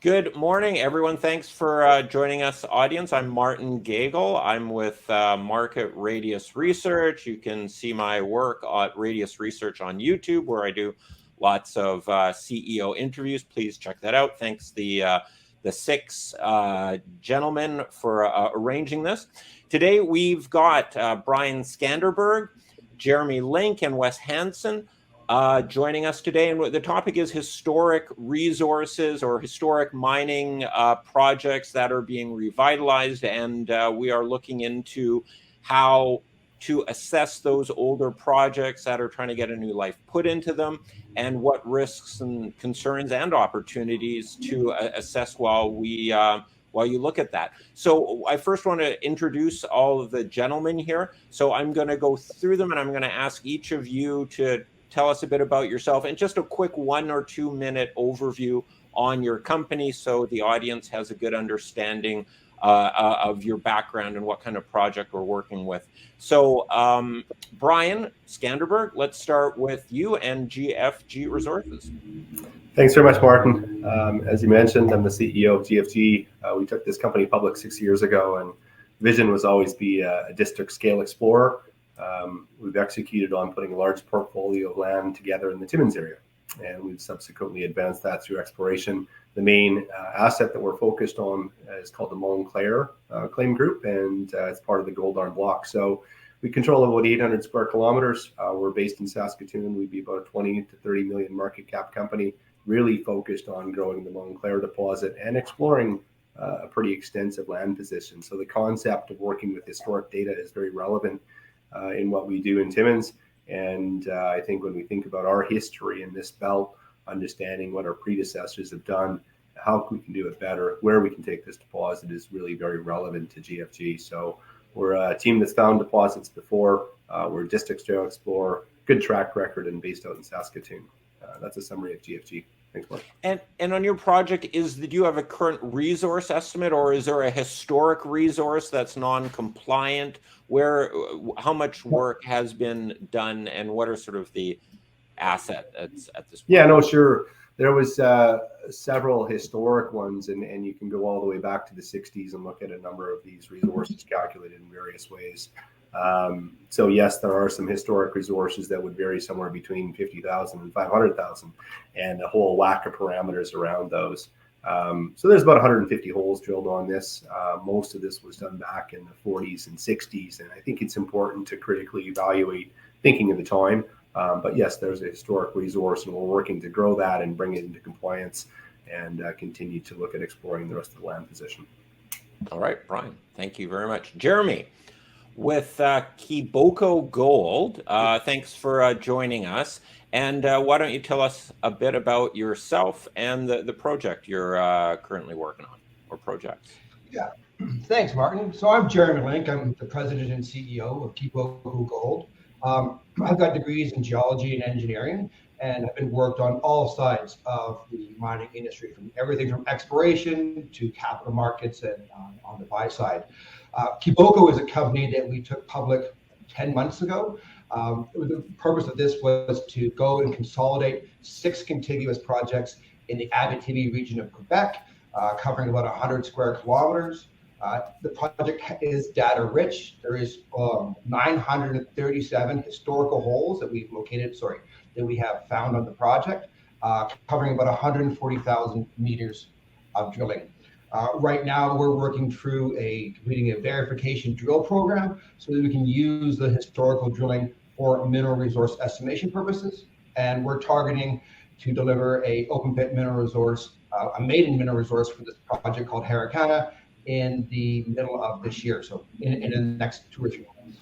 Good morning, everyone. Thanks for joining us, audience. I'm Martin Gagel. I'm with Market Radius Research. You can see my work at Radius Research on YouTube, where I do lots of CEO interviews. Please check that out. Thanks the six gentlemen for arranging this. Today, we've got Brian Skanderberg, Jeremy Link, and Wes Hansen joining us today. And the topic is historic resources or historic mining projects that are being revitalized. And we are looking into how to assess those older projects that are trying to get a new life put into them, and what risks and concerns and opportunities to assess while you look at that. So I first want to introduce all of the gentlemen here. So I'm going to go through them, and I'm going to ask each of you to tell us a bit about yourself and just a quick 1 or 2 minute overview on your company, so the audience has a good understanding of your background and what kind of project we're working with. So Brian Skanderberg, let's start with you and GFG Resources. Thanks very much, Martin. As you mentioned, I'm the CEO of GFG. We took this company public 6 years ago, and vision was always be a district scale explorer. We've executed on putting a large portfolio of land together in the Timmins area, and we've subsequently advanced that through exploration. The main asset that we're focused on is called the Montclair Claim Group, and it's part of the Gold Arm Block. So we control about 800 square kilometers. We're based in Saskatoon. We'd be about a 20 to 30 million market cap company, really focused on growing the Montclair deposit and exploring a pretty extensive land position. So the concept of working with historic data is very relevant in what we do in Timmins. And I think when we think about our history in this belt, understanding what our predecessors have done, how we can do it better, where we can take this deposit is really very relevant to GFG. So we're a team that's found deposits before. We're a district scale explorer, good track record, and based out in Saskatoon. That's a summary of GFG. Thanks, Mark. And on your project, do you have a current resource estimate, or is there a historic resource that's non-compliant? How much work has been done, and what are sort of the asset at this point? Yeah, no, sure. There was several historic ones, and you can go all the way back to the 60s and look at a number of these resources calculated in various ways. So yes, there are some historic resources that would vary somewhere between 50,000 and 500,000, and a whole whack of parameters around those. So there's about 150 holes drilled on this. Most of this was done back in the 40s and 60s, and I think it's important to critically evaluate thinking of the time. But yes, there's a historic resource, and we're working to grow that and bring it into compliance and continue to look at exploring the rest of the land position. All right, Brian, thank you very much. Jeremy, with Kiboko Gold, thanks for joining us. And why don't you tell us a bit about yourself and the project you're currently working on, or projects? Yeah, thanks, Martin. So I'm Jeremy Link. I'm the president and CEO of Kiboko Gold. I've got degrees in geology and engineering, and I've been worked on all sides of the mining industry, from everything from exploration to capital markets and on the buy side. Kiboko is a company that we took public 10 months ago. The purpose of this was to go and consolidate 6 contiguous projects in the Abitibi region of Quebec, covering about 100 square kilometers. The project is data rich. There is 937 historical holes that we have found on the project, covering about 140,000 meters of drilling. Right now, we're working through completing a verification drill program so that we can use the historical drilling for mineral resource estimation purposes. And we're targeting to deliver a open pit mineral resource, a maiden mineral resource for this project called Harricana in the middle of this year, so in the next 2 or 3 months.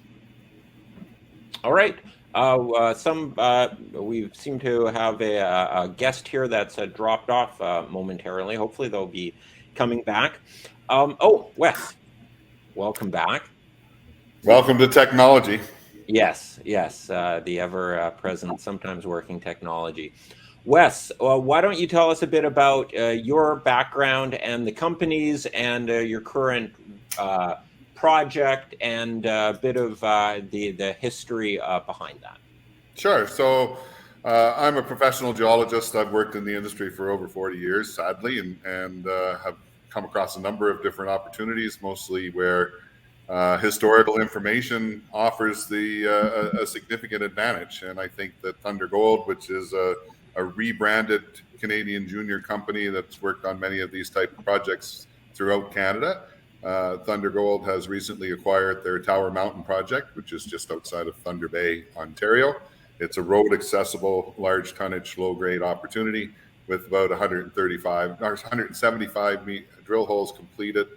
All right. We seem to have a guest here that's dropped off momentarily. Hopefully they'll be coming back. Wes, welcome back. Welcome to technology. Yes, the ever-present, sometimes working technology. Wes, why don't you tell us a bit about your background and the companies and your current project, and a bit of the history behind that. Sure. So I'm a professional geologist. I've worked in the industry for over 40 years, sadly, and have come across a number of different opportunities, mostly where historical information offers a significant advantage. And I think that Thunder Gold, which is a rebranded Canadian junior company that's worked on many of these type of projects throughout Canada, Thunder Gold has recently acquired their Tower Mountain project, which is just outside of Thunder Bay, Ontario. It's a road accessible, large tonnage, low grade opportunity with about 175 drill holes completed,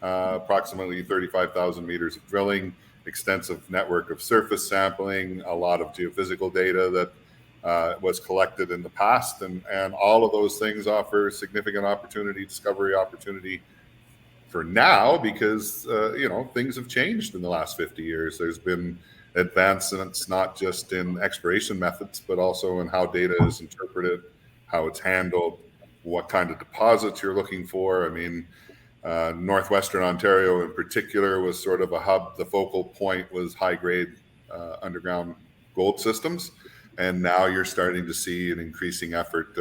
approximately 35,000 meters of drilling, extensive network of surface sampling, a lot of geophysical data that was collected in the past. And all of those things offer significant opportunity, discovery opportunity for now, because, things have changed in the last 50 years. There's been advancements not just in exploration methods, but also in how data is interpreted, how it's handled, what kind of deposits you're looking for. I mean, Northwestern Ontario in particular was sort of a hub. The focal point was high-grade underground gold systems. And now you're starting to see an increasing effort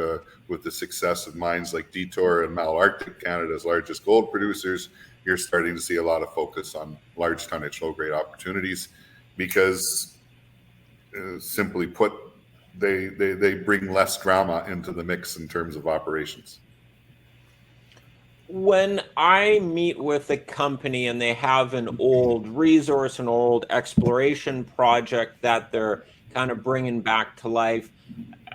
with the success of mines like Detour and Malartic, Canada's largest gold producers. You're starting to see a lot of focus on large tonnage, low-grade opportunities, because simply put, they bring less drama into the mix in terms of operations. When I meet with a company and they have an old resource, an old exploration project that they're kind of bringing back to life,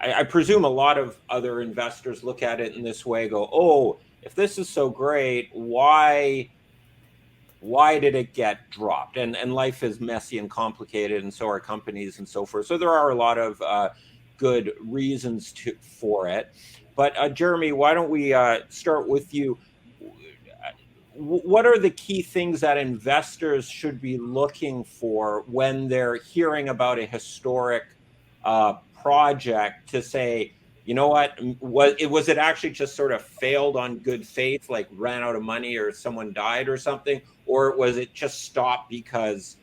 I presume a lot of other investors look at it in this way, go, oh, if this is so great, why did it get dropped? And life is messy and complicated, and so are companies and so forth. So there are a lot of good reasons for it. But Jeremy, why don't we start with you? What are the key things that investors should be looking for when they're hearing about a historic project to say, you know what, was it actually just sort of failed on good faith, like ran out of money or someone died or something? Or was it just stopped because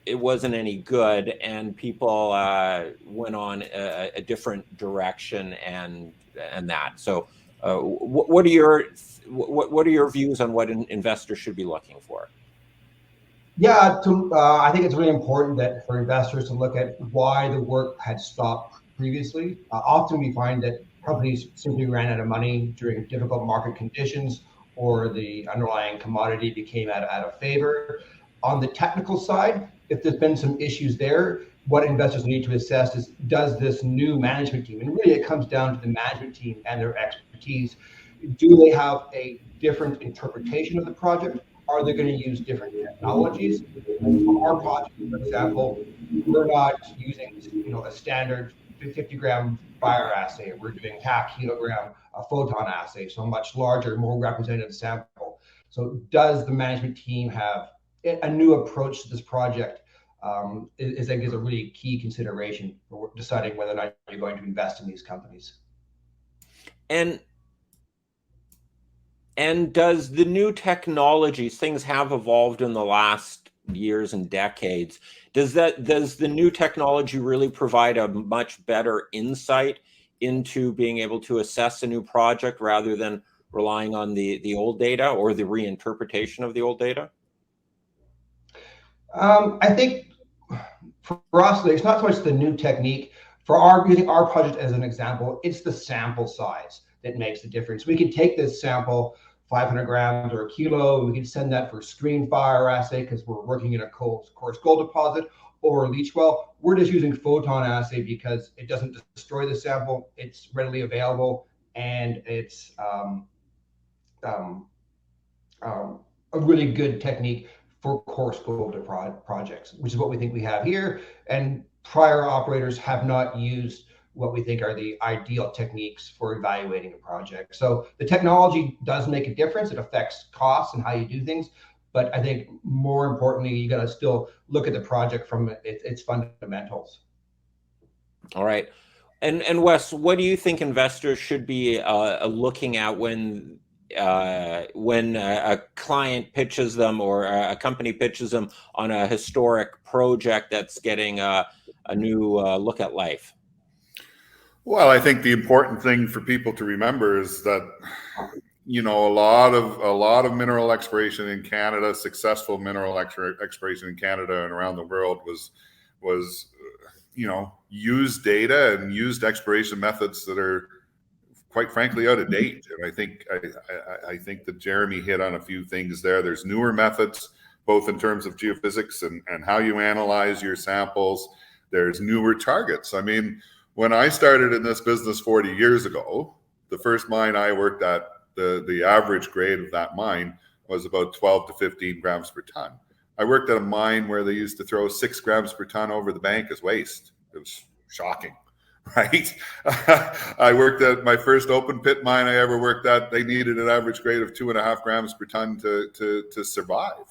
it wasn't any good and people went on a different direction and that? So what are your views on what investors should be looking for? Yeah, I think it's really important that for investors to look at why the work had stopped previously. Often we find that companies simply ran out of money during difficult market conditions, or the underlying commodity became out of favor. On the technical side, if there's been some issues there, what investors need to assess is, does this new management team, and really it comes down to the management team and their expertise, do they have a different interpretation of the project? Are they going to use different technologies? For our project, for example, we're not using a standard 50-gram fire assay. We're doing half kilogram photon assay, so a much larger, more representative sample. So does the management team have a new approach to this project? Is a really key consideration for deciding whether or not you're going to invest in these companies. And does the new technologies, things have evolved in the last years and decades, does the new technology really provide a much better insight into being able to assess a new project rather than relying on the old data or the reinterpretation of the old data? I think for us, it's not so much the new technique. Using our project as an example, it's the sample size that makes the difference. We can take this sample, 500 grams or a kilo, we can send that for screen fire assay because we're working in a coarse gold deposit, or a leach well. We're just using photon assay because it doesn't destroy the sample, it's readily available, and it's a really good technique for coarse gold projects, which is what we think we have here. And prior operators have not used what we think are the ideal techniques for evaluating a project. So the technology does make a difference. It affects costs and how you do things. But I think more importantly, you got to still look at the project from its fundamentals. All right. And Wes, what do you think investors should be looking at when a client pitches them or a company pitches them on a historic project that's getting a new look at life? Well, I think the important thing for people to remember is that, you know, a lot of mineral exploration in Canada, successful mineral exploration in Canada and around the world was you know, used data and used exploration methods that are quite frankly out of date. And I think that Jeremy hit on a few things there. There's newer methods, both in terms of geophysics and how you analyze your samples. There's newer targets. I mean, when I started in this business 40 years ago, the first mine I worked at, the average grade of that mine was about 12 to 15 grams per ton. I worked at a mine where they used to throw 6 grams per ton over the bank as waste. It was shocking, right? I worked at my first open pit mine I ever worked at. They needed an average grade of 2.5 grams per ton to survive.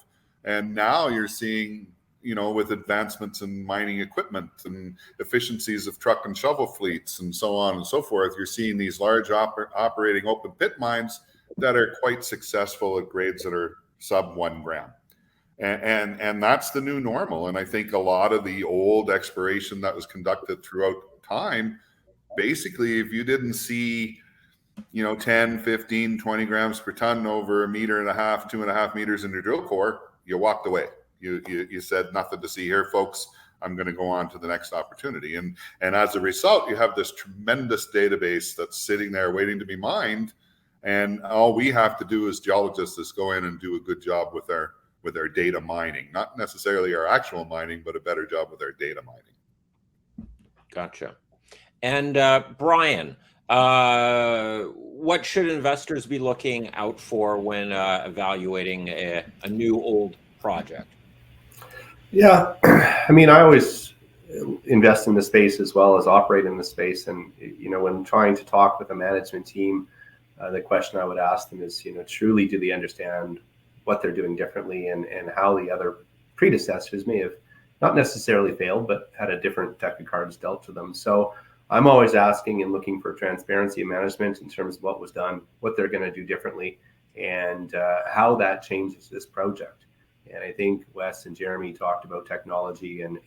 And now you're seeing, you know, with advancements in mining equipment and efficiencies of truck and shovel fleets and so on and so forth, you're seeing these large operating open pit mines that are quite successful at grades that are sub 1 gram. And that's the new normal. And I think a lot of the old exploration that was conducted throughout time, basically, if you didn't see, you know, 10, 15, 20 grams per ton over 1.5 meters, 2.5 meters in your drill core, you walked away. You said, nothing to see here, folks. I'm going to go on to the next opportunity. And as a result, you have this tremendous database that's sitting there waiting to be mined. And all we have to do as geologists is go in and do a good job with our data mining, not necessarily our actual mining, but a better job with our data mining. Gotcha. And Brian, what should investors be looking out for when evaluating a new old project? Yeah, I mean, I always invest in the space as well as operate in the space. And, you know, when trying to talk with a management team, the question I would ask them is, you know, truly do they understand what they're doing differently and how the other predecessors may have not necessarily failed, but had a different deck of cards dealt to them. So I'm always asking and looking for transparency in management in terms of what was done, what they're going to do differently, and how that changes this project. And I think Wes and Jeremy talked about technology and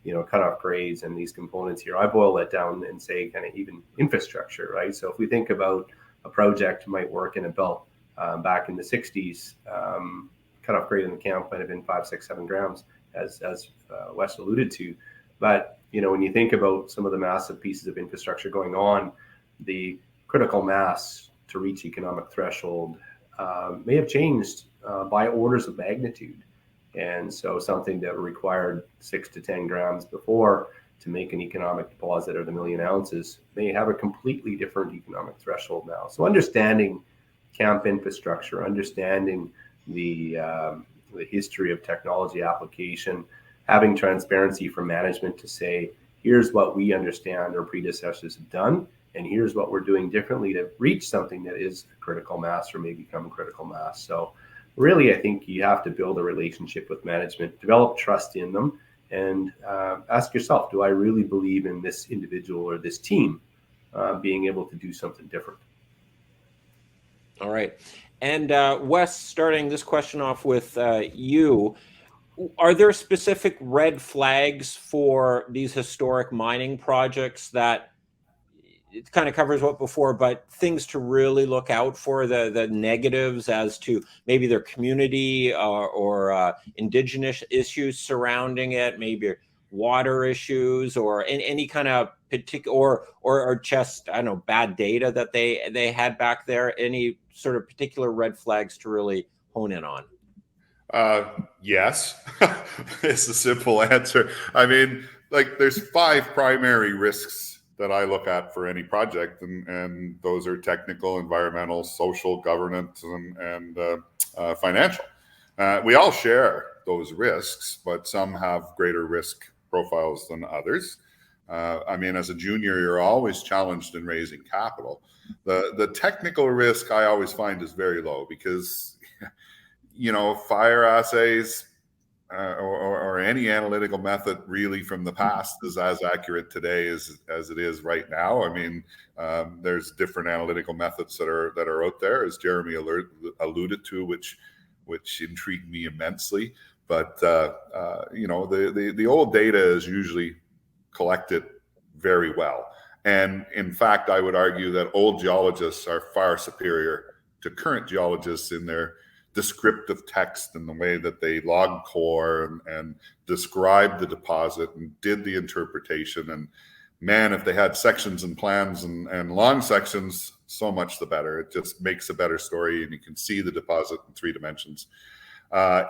you know, cutoff grades and these components here. I boil that down and say kind of even infrastructure, right? So if we think about a project might work in a belt back in the 60s, cutoff grade in the camp might have been 5, 6, 7 grams, as Wes alluded to. But you know, when you think about some of the massive pieces of infrastructure going on, the critical mass to reach economic threshold may have changed by orders of magnitude. And so something that required 6 to 10 grams before to make an economic deposit of 1 million ounces may have a completely different economic threshold now. So understanding camp infrastructure, understanding the history of technology application, having transparency from management to say, here's what we understand our predecessors have done, and here's what we're doing differently to reach something that is critical mass or may become critical mass. So really, I think you have to build a relationship with management, develop trust in them, and ask yourself, do I really believe in this individual or this team being able to do something different? All right. And Wes, starting this question off with you, are there specific red flags for these historic mining projects that it kind of covers what before, but things to really look out for, the negatives as to maybe their community or indigenous issues surrounding it, maybe water issues or any kind of particular or just, I don't know, bad data that they had back there? Any sort of particular red flags to really hone in on? Yes, it's a simple answer. I mean, like, there's 5 primary risks that I look at for any project, and those are technical, environmental, social, governance, and financial. We all share those risks, but some have greater risk profiles than others. I mean, as a junior, you're always challenged in raising capital. The technical risk I always find is very low because, you know, fire assays or any analytical method really from the past is as accurate today as it is right now. I mean, there's different analytical methods that are out there, as Jeremy alluded to, which intrigued me immensely. But you know, the old data is usually collected very well. And in fact, I would argue that old geologists are far superior to current geologists in their descriptive text and the way that they log core and described the deposit and did the interpretation. And man, if they had sections and plans and long sections, so much the better. It just makes a better story, and you can see the deposit in 3 dimensions.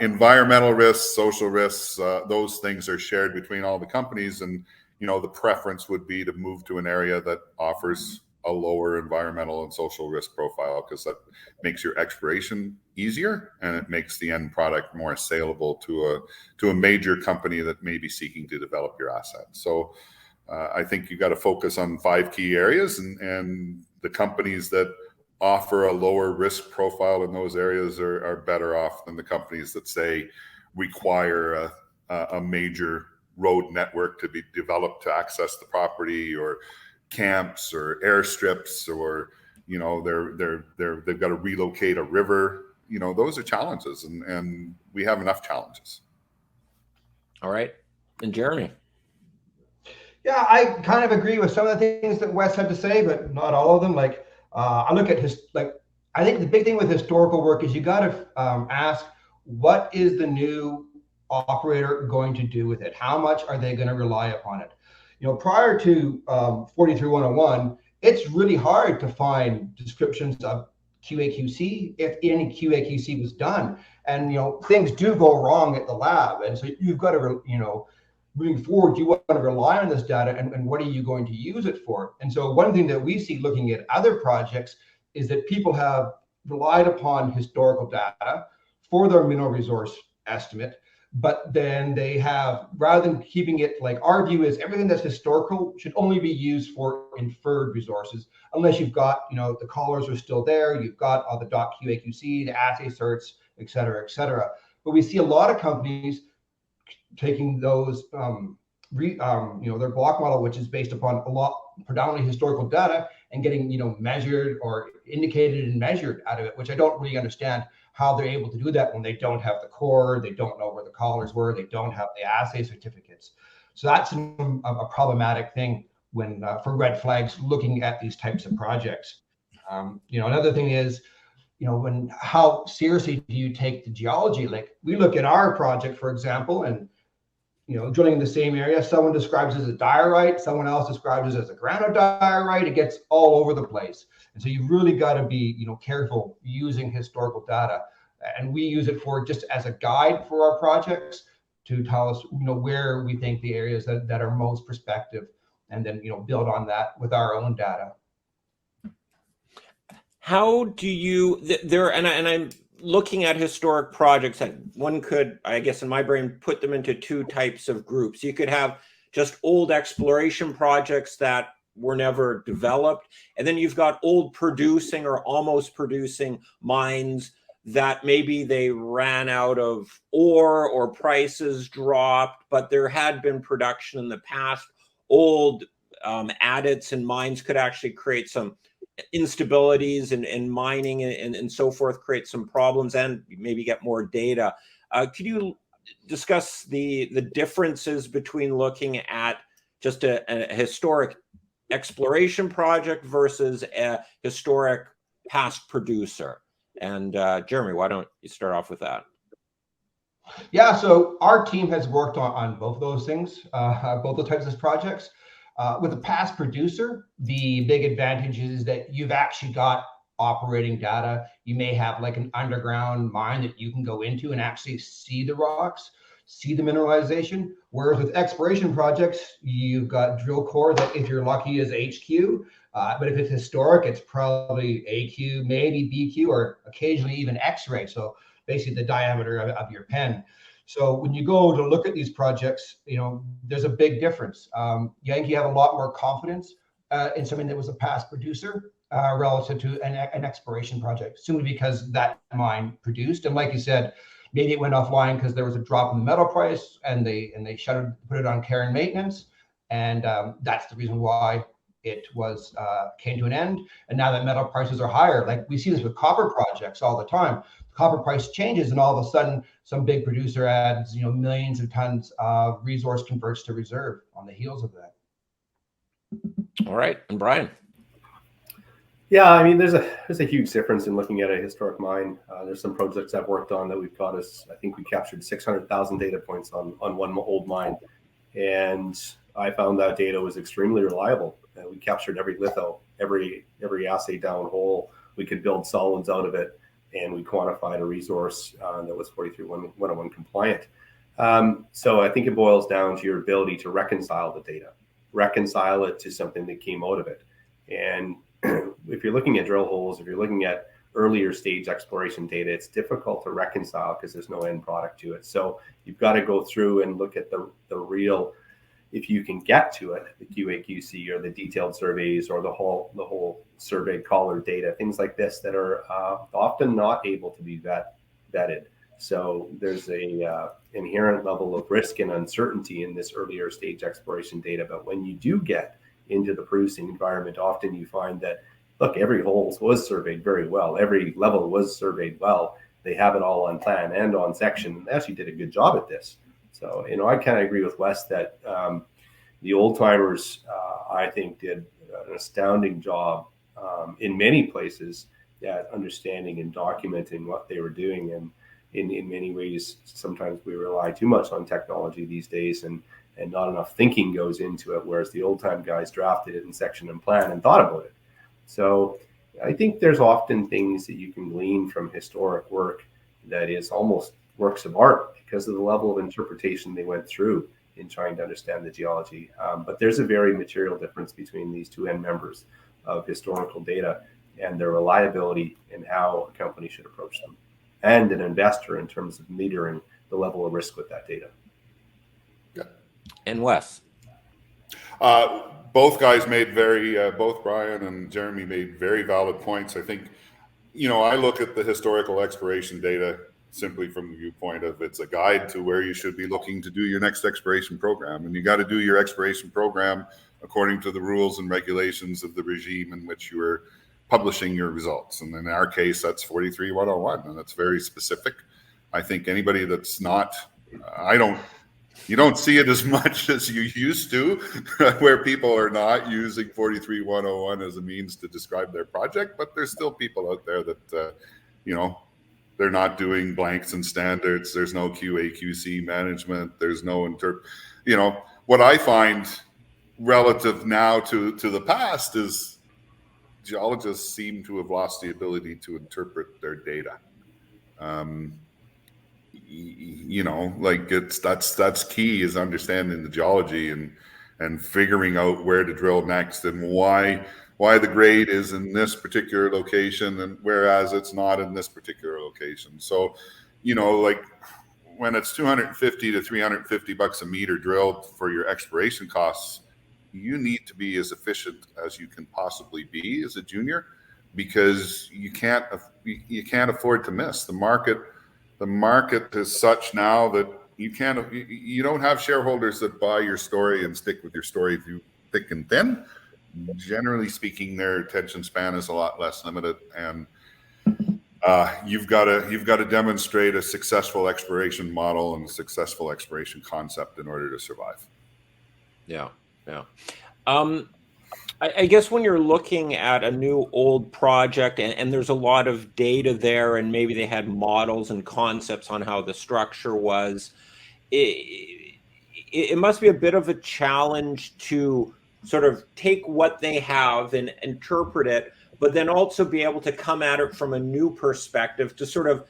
Environmental risks, social risks, those things are shared between all the companies. And, you know, the preference would be to move to an area that offers a lower environmental and social risk profile, because that makes your exploration easier and it makes the end product more saleable to a major company that may be seeking to develop your asset. So I think you got to focus on 5 key areas, and the companies that offer a lower risk profile in those areas are better off than the companies that say require a major road network to be developed to access the property, or camps or airstrips, or, you know, they've got to relocate a river. You know, those are challenges, and we have enough challenges. All right. And Jeremy? Yeah, I kind of agree with some of the things that Wes had to say, but not all of them. Like, I look at I think the big thing with historical work is you got to ask, what is the new operator going to do with it? How much are they going to rely upon it? You know, prior to 43101, it's really hard to find descriptions of QA/QC, if any QA/QC was done. And, you know, things do go wrong at the lab. And so you've got to, you know, moving forward, you want to rely on this data, and what are you going to use it for? And so one thing that we see looking at other projects is that people have relied upon historical data for their mineral resource estimate, but then they have, rather than keeping it, like, our view is everything that's historical should only be used for inferred resources, unless you've got, you know, the collars are still there, you've got all the .QA/QC, the assay certs, et cetera, et cetera. But we see a lot of companies taking those, you know, their block model, which is based upon a lot predominantly historical data, and getting, you know, measured or indicated and measured out of it, which I don't really understand how they're able to do that when they don't have the core, they don't know where the collars were, they don't have the assay certificates. So that's a problematic thing when for red flags looking at these types of projects. You know, another thing is, you know, how seriously do you take the geology? Like, we look at our project, for example, and, you know, drilling in the same area, someone describes it as a diorite, someone else describes it as a granodiorite. It gets all over the place. And so you really got to be, you know, careful using historical data. And we use it for just as a guide for our projects to tell us, you know, where we think the areas that are most prospective, and then, you know, build on that with our own data. How do you and I'm looking at historic projects that one could, I guess in my brain, put them into 2 types of groups. You could have just old exploration projects that were never developed, and then you've got old producing or almost producing mines that maybe they ran out of ore or prices dropped, but there had been production in the past. Old adits and mines could actually create some instabilities in mining and so forth, create some problems, and maybe get more data. Could you discuss the differences between looking at just a historic exploration project versus a historic past producer? And Jeremy, why don't you start off with that? Yeah, so our team has worked on both of those things, both those types of projects. With a past producer, the big advantage is that you've actually got operating data. You may have like an underground mine that you can go into and actually see the rocks, see the mineralization. Whereas with exploration projects, you've got drill core that, if you're lucky, is HQ. But if it's historic, it's probably AQ, maybe BQ, or occasionally even X-ray. So basically the diameter of your pen. So when you go to look at these projects, you know, there's a big difference. You have a lot more confidence in something that was a past producer relative to an exploration project, simply because that mine produced. And like you said, maybe it went offline because there was a drop in the metal price, and they put it on care and maintenance, and that's the reason why it was came to an end. And now that metal prices are higher, like we see this with copper projects all the time. Copper price changes, and all of a sudden some big producer adds, you know, millions of tons of resource converts to reserve on the heels of that. All right, and Brian. Yeah, I mean, there's a huge difference in looking at a historic mine. There's some projects I've worked on that we've got us. I think we captured 600,000 data points on one old mine, and I found that data was extremely reliable. We captured every litho, every assay down hole. We could build solids out of it, and we quantified a resource that was 43101 compliant. So I think it boils down to your ability to reconcile the data, reconcile it to something that came out of it, and if you're looking at drill holes, if you're looking at earlier stage exploration data, it's difficult to reconcile because there's no end product to it. So you've got to go through and look at the real, if you can get to it, the QA/QC or the detailed surveys or the whole survey collar data, things like this that are often not able to be vetted. So there's a inherent level of risk and uncertainty in this earlier stage exploration data. But when you do get into the producing environment, often you find that, look, every hole was surveyed very well. Every level was surveyed well. They have it all on plan and on section. They actually did a good job at this. So, I kind of agree with Wes that the old timers, I think, did an astounding job in many places at understanding and documenting what they were doing. And in many ways, sometimes we rely too much on technology these days, and not enough thinking goes into it, whereas the old time guys drafted it in section and plan and thought about it. So I think there's often things that you can glean from historic work that is almost works of art because of the level of interpretation they went through in trying to understand the geology. But there's a very material difference between these two end members of historical data and their reliability and how a company should approach them, and an investor in terms of metering the level of risk with that data. And Wes. Both guys made both Brian and Jeremy made very valid points. I think, I look at the historical exploration data simply from the viewpoint of it's a guide to where you should be looking to do your next exploration program. And you got to do your exploration program according to the rules and regulations of the regime in which you are publishing your results. And in our case, that's 43101, and that's very specific. I think anybody that's not, you don't see it as much as you used to, where people are not using 43101 as a means to describe their project, but there's still people out there that, they're not doing blanks and standards. There's no QA/QC management. There's no what I find relative now to the past is geologists seem to have lost the ability to interpret their data. That's key, is understanding the geology and figuring out where to drill next and why the grade is in this particular location and whereas it's not in this particular location. So, when it's $250 to $350 a meter drilled for your exploration costs, you need to be as efficient as you can possibly be as a junior, because you can't afford to miss. The market is such now that you don't have shareholders that buy your story and stick with your story through thick and thin. Generally speaking, their attention span is a lot less limited, and you've got to demonstrate a successful exploration model and a successful exploration concept in order to survive. Yeah. I guess when you're looking at a new old project and there's a lot of data there, and maybe they had models and concepts on how the structure was, it must be a bit of a challenge to sort of take what they have and interpret it, but then also be able to come at it from a new perspective to sort of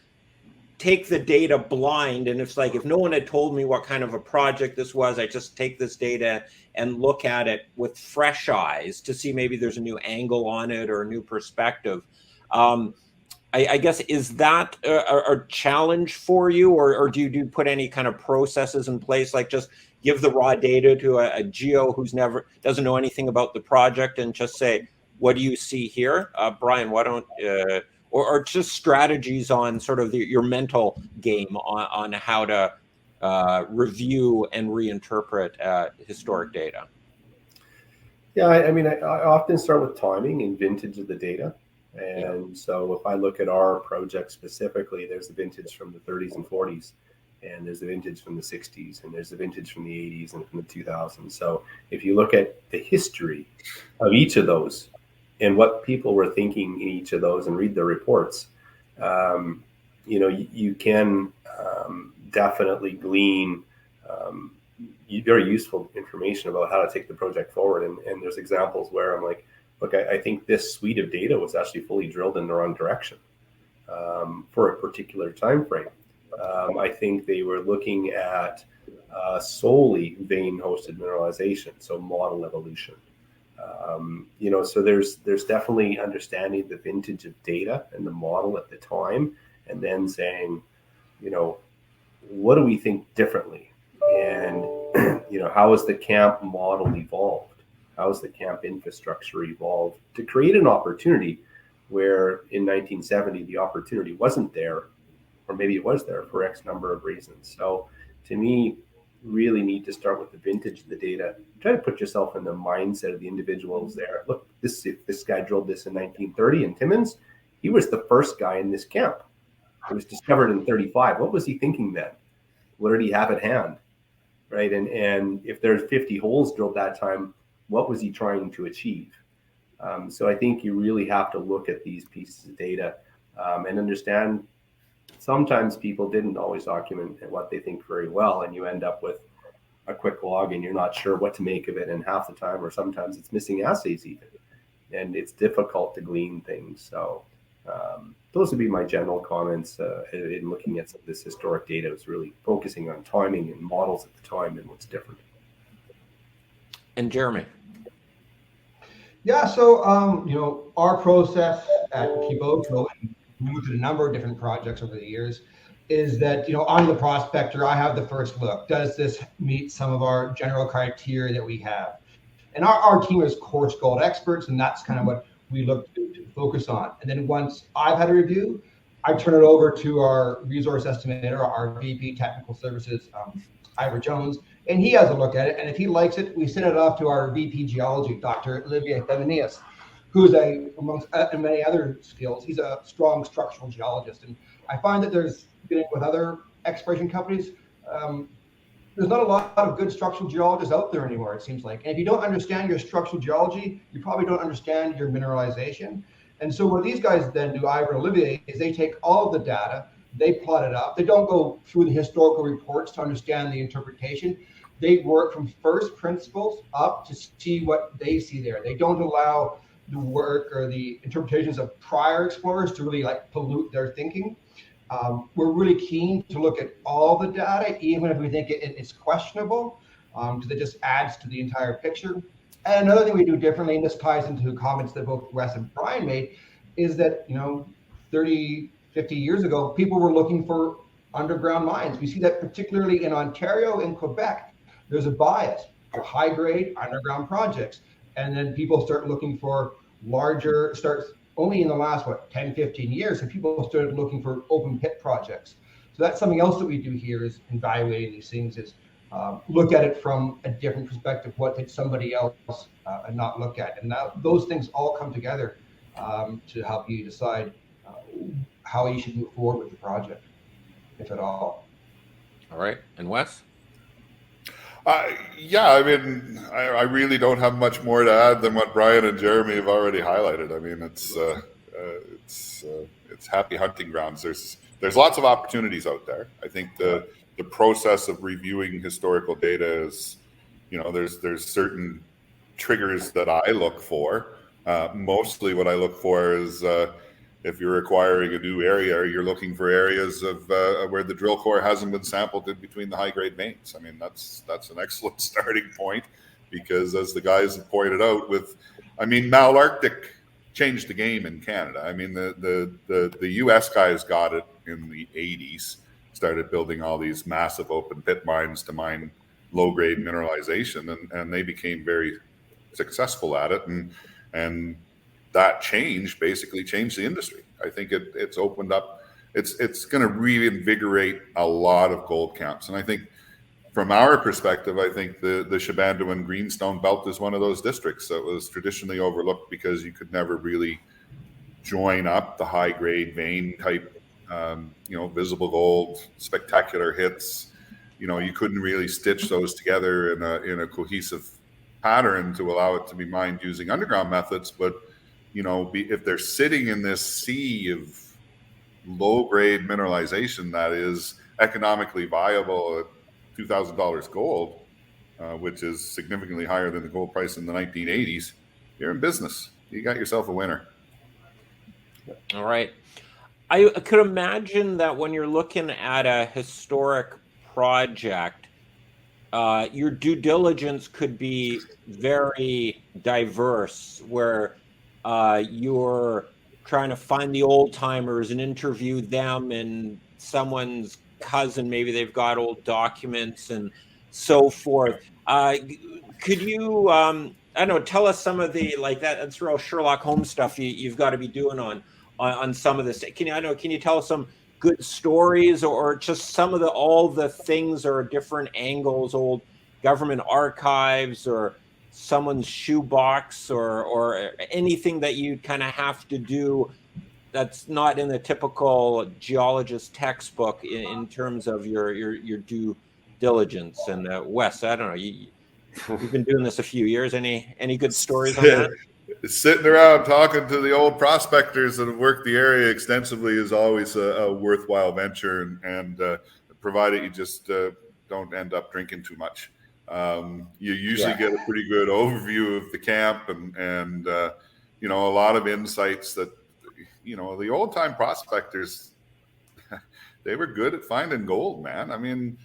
take the data blind. And it's like, if no one had told me what kind of a project this was, I just take this data and look at it with fresh eyes to see maybe there's a new angle on it or a new perspective. I guess, is that a challenge for you, or do you put any kind of processes in place, like just give the raw data to a geo who's doesn't know anything about the project and just say, what do you see here? Brian, why don't or just strategies on sort of your mental game on how to review and reinterpret historic data? Yeah, I mean, I often start with timing and vintage of the data. And so if I look at our project specifically, there's a vintage from the 30s and 40s. and there's a vintage from the 60s, and there's a vintage from the 80s and from the 2000s. So if you look at the history of each of those and what people were thinking in each of those and read their reports, you can definitely glean very useful information about how to take the project forward. And there's examples where I'm like, look, I think this suite of data was actually fully drilled in the wrong direction for a particular time frame. I think they were looking at solely vein-hosted mineralization, so model evolution. So there's definitely understanding the vintage of data and the model at the time, and then saying, what do we think differently? And, how has the camp model evolved? How has the camp infrastructure evolved to create an opportunity where in 1970 the opportunity wasn't there, or maybe it was there for X number of reasons. So to me, really need to start with the vintage of the data. Try to put yourself in the mindset of the individuals there. Look, if this guy drilled this in 1930 in Timmins, he was the first guy in this camp. It was discovered in 35. What was he thinking then? What did he have at hand? Right. And if there's 50 holes drilled that time, what was he trying to achieve? So I think you really have to look at these pieces of data and understand sometimes people didn't always document what they think very well, and you end up with a quick log and you're not sure what to make of it, and half the time, or sometimes it's missing assays even, and it's difficult to glean things. So those would be my general comments in looking at some of this historic data. It was really focusing on timing and models at the time and what's different. And Jeremy. Yeah, so our process at Kiboko, and we looked at a number of different projects over the years, is that I'm the prospector. I have the first look. Does this meet some of our general criteria that we have? And our team is coarse gold experts, and that's kind of what we look to focus on. And then once I've had a review, I turn it over to our resource estimator, our VP Technical Services, Ira Jones, and he has a look at it. And if he likes it, we send it off to our VP Geology, Dr. Olivier Feminius, who's amongst many other skills, he's a strong structural geologist. And I find that there's, with other exploration companies, there's not a lot of good structural geologists out there anymore, it seems like. And if you don't understand your structural geology, you probably don't understand your mineralization. And so what these guys then do, Ira and Olivier, is they take all of the data, they plot it up. They don't go through the historical reports to understand the interpretation. They work from first principles up to see what they see there. They don't allow the work or the interpretations of prior explorers to really pollute their thinking. We're really keen to look at all the data, even if we think it's questionable, because it just adds to the entire picture. And another thing we do differently, and this ties into comments that both Wes and Brian made, is that 30, 50 years ago, people were looking for underground mines. We see that particularly in Ontario and Quebec. There's a bias for high-grade underground projects. And then people start looking for larger, only in the last, 10, 15 years, and people started looking for open pit projects. So that's something else that we do here, is evaluating these things, is look at it from a different perspective. What did somebody else and not look at? And now those things all come together to help you decide how you should move forward with the project, if at all. All right. And Wes? Yeah, I mean, I really don't have much more to add than what Brian and Jeremy have already highlighted. I mean, it's happy hunting grounds. There's lots of opportunities out there. I think the process of reviewing historical data is, there's certain triggers that I look for. Mostly what I look for is if you're acquiring a new area, you're looking for areas of where the drill core hasn't been sampled in between the high-grade veins. I mean, that's an excellent starting point, because as the guys have pointed out, Malarctic changed the game in Canada. I mean, the U.S. guys got it in the 80s, started building all these massive open pit mines to mine low-grade mineralization, and they became very successful at it, and that basically changed the industry. I think it's opened up. It's going to reinvigorate a lot of gold camps, and I think from our perspective, I think the Shibandoo Greenstone Belt is one of those districts that was traditionally overlooked because you could never really join up the high grade vein type Visible Gold, spectacular hits. You couldn't really stitch those together in a cohesive pattern to allow it to be mined using underground methods. But if they're sitting in this sea of low-grade mineralization that is economically viable at $2,000 gold, which is significantly higher than the gold price in the 1980s, you're in business. You got yourself a winner. All right. I could imagine that when you're looking at a historic project, your due diligence could be very diverse, where you're trying to find the old timers and interview them and someone's cousin, maybe they've got old documents and so forth. Could you, I don't know, tell us some of the, like that's real Sherlock Holmes stuff you've got to be doing on some of this. Can you tell us some good stories, or just some of all the things or different angles, old government archives or someone's shoebox, or anything that you kind of have to do that's not in the typical geologist textbook in terms of your due diligence? And Wes, I don't know, you've been doing this a few years. Any good stories on that? Sitting around talking to the old prospectors that have worked the area extensively is always a worthwhile venture, and provided you just don't end up drinking too much. You usually get a pretty good overview of the camp and a lot of insights that, the old time prospectors, they were good at finding gold, man. I mean,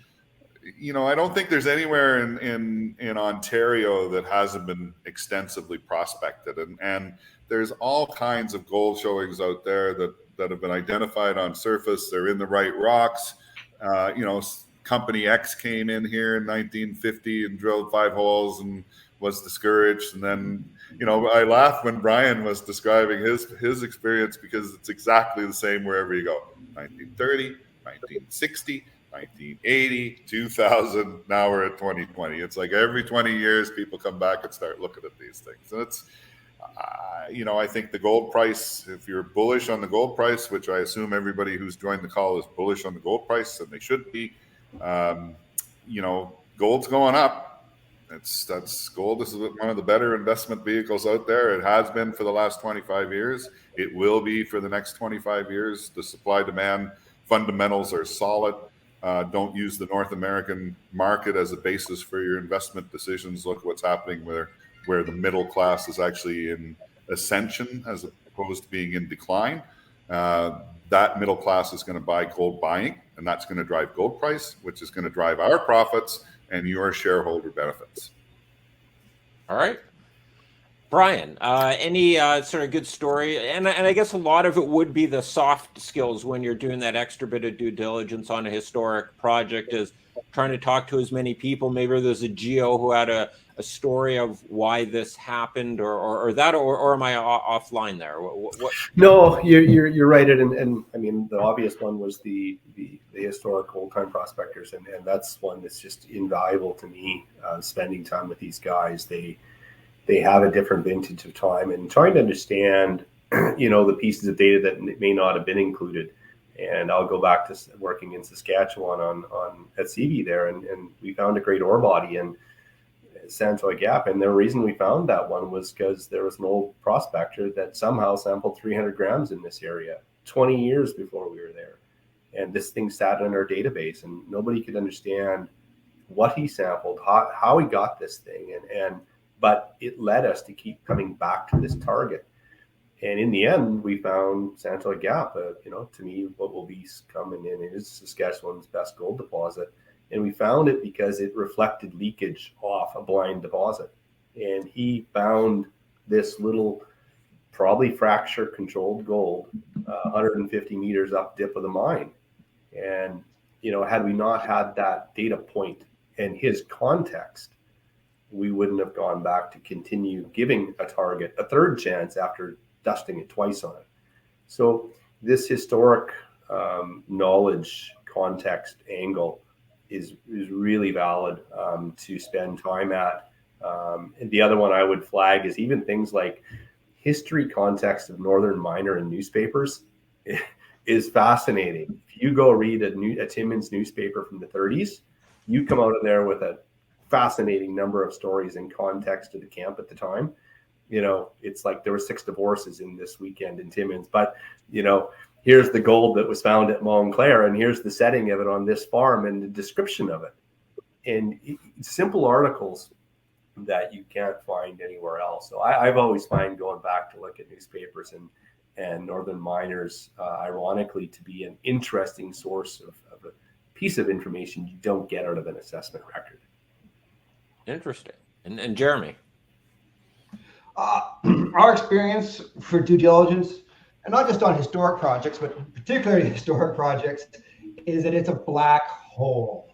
I don't think there's anywhere in Ontario that hasn't been extensively prospected, and there's all kinds of gold showings out there that have been identified on surface. They're in the right rocks. Company X came in here in 1950 and drilled 5 holes and was discouraged. And then, I laughed when Brian was describing his experience, because it's exactly the same wherever you go. 1930, 1960. 1980, 2000, now we're at 2020. It's like every 20 years people come back and start looking at these things. And it's, I think the gold price, if you're bullish on the gold price, which I assume everybody who's joined the call is bullish on the gold price, and they should be, gold's going up. Gold is one of the better investment vehicles out there. It has been for the last 25 years. It will be for the next 25 years. The supply-demand fundamentals are solid. Don't use the North American market as a basis for your investment decisions. Look what's happening where the middle class is actually in ascension as opposed to being in decline. That middle class is going to buy gold buying, and that's going to drive gold price, which is going to drive our profits and your shareholder benefits. All right. Brian, any sort of good story? And I guess a lot of it would be the soft skills when you're doing that extra bit of due diligence on a historic project, is trying to talk to as many people. Maybe there's a geo who had a story of why this happened, or am I offline there? What? No, you're right. And I mean, the obvious one was the historic old time prospectors, and that's one that's just invaluable to me. Spending time with these guys, they have a different vintage of time, and trying to understand, the pieces of data that may not have been included. And I'll go back to working in Saskatchewan on at CV there, and we found a great ore body in Santoy Gap. And the reason we found that one was because there was an old prospector that somehow sampled 300 grams in this area 20 years before we were there. And this thing sat in our database, and nobody could understand what he sampled, how he got this thing, but it led us to keep coming back to this target. And in the end, we found Santoy Gap, to me, what will be coming in is Saskatchewan's best gold deposit. And we found it because it reflected leakage off a blind deposit. And he found this little, probably fracture controlled gold, 150 meters up dip of the mine. And, had we not had that data point and his context, we wouldn't have gone back to continue giving a target a third chance after dusting it twice on it. So this historic knowledge context angle is really valid to spend time at. And the other one I would flag is even things like history context of Northern Miner in newspapers. is fascinating. If you go read a Timmins newspaper from the 30s, you come out of there with a fascinating number of stories in context to the camp at the time. It's like there were 6 divorces in this weekend in Timmins, but here's the gold that was found at Montclair, and here's the setting of it on this farm and the description of it. And simple articles that you can't find anywhere else. So I've always find going back to look at newspapers and Northern Miners, ironically, to be an interesting source of a piece of information you don't get out of an assessment record. Interesting. And Jeremy? Our experience for due diligence, and not just on historic projects, but particularly historic projects, is that it's a black hole.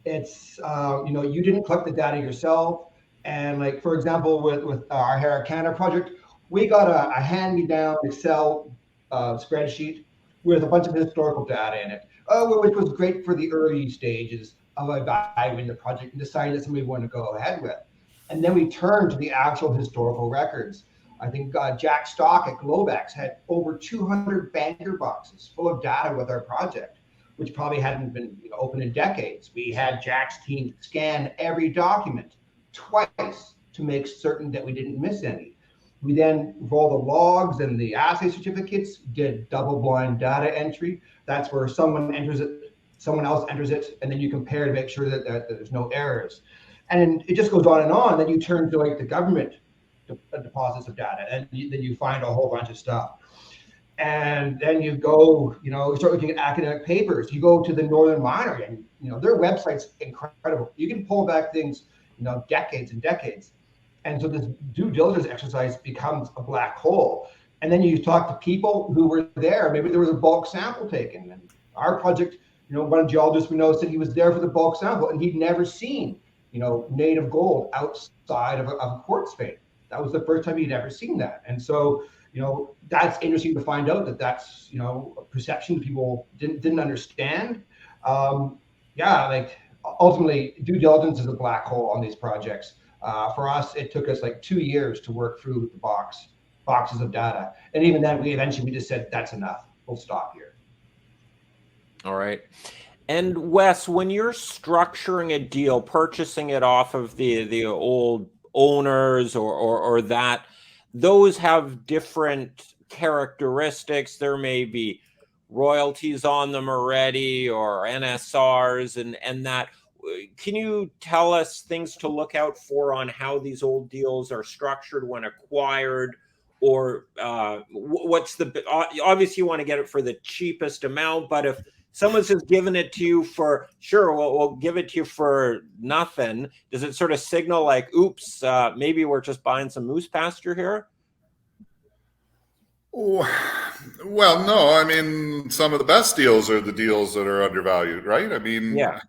It's, you didn't collect the data yourself. And like, for example, with our Harra Canada project, we got a hand-me-down Excel spreadsheet with a bunch of historical data in it, which was great for the early stages of evaluating the project and deciding that somebody wanted to go ahead with. And then we turned to the actual historical records. I think Jack Stock at Globex had over 200 banker boxes full of data with our project, which probably hadn't been open in decades. We had Jack's team scan every document twice to make certain that we didn't miss any. We then, with all the logs and the assay certificates, did double-blind data entry. That's where someone enters it, someone else enters it, and then you compare to make sure that there's no errors. And it just goes on and on. Then you turn to like the government deposits of data, and then you find a whole bunch of stuff. And then you go, you start looking at academic papers. You go to the Northern Miner, and their website's incredible. You can pull back things, decades and decades. And so this due diligence exercise becomes a black hole. And then you talk to people who were there. Maybe there was a bulk sample taken. And our project, one geologist we know said he was there for the bulk sample, and he'd never seen, native gold outside of a quartz vein. That was the first time he'd ever seen that. And so, that's interesting to find out that that's, a perception people didn't understand. Ultimately, due diligence is a black hole on these projects. For us, it took us like 2 years to work through the boxes of data. And even then, we just said, that's enough. We'll stop here. All right. And Wes, when you're structuring a deal, purchasing it off of the old owners or that, those have different characteristics. There may be royalties on them already or NSRs and that. Can you tell us things to look out for on how these old deals are structured when acquired, or what's obviously you want to get it for the cheapest amount, but if someone's just giving it to you for sure, we'll give it to you for nothing, does it sort of signal like, oops, maybe we're just buying some moose pasture here? Well, no, I mean, some of the best deals are the deals that are undervalued, right? I mean, yeah.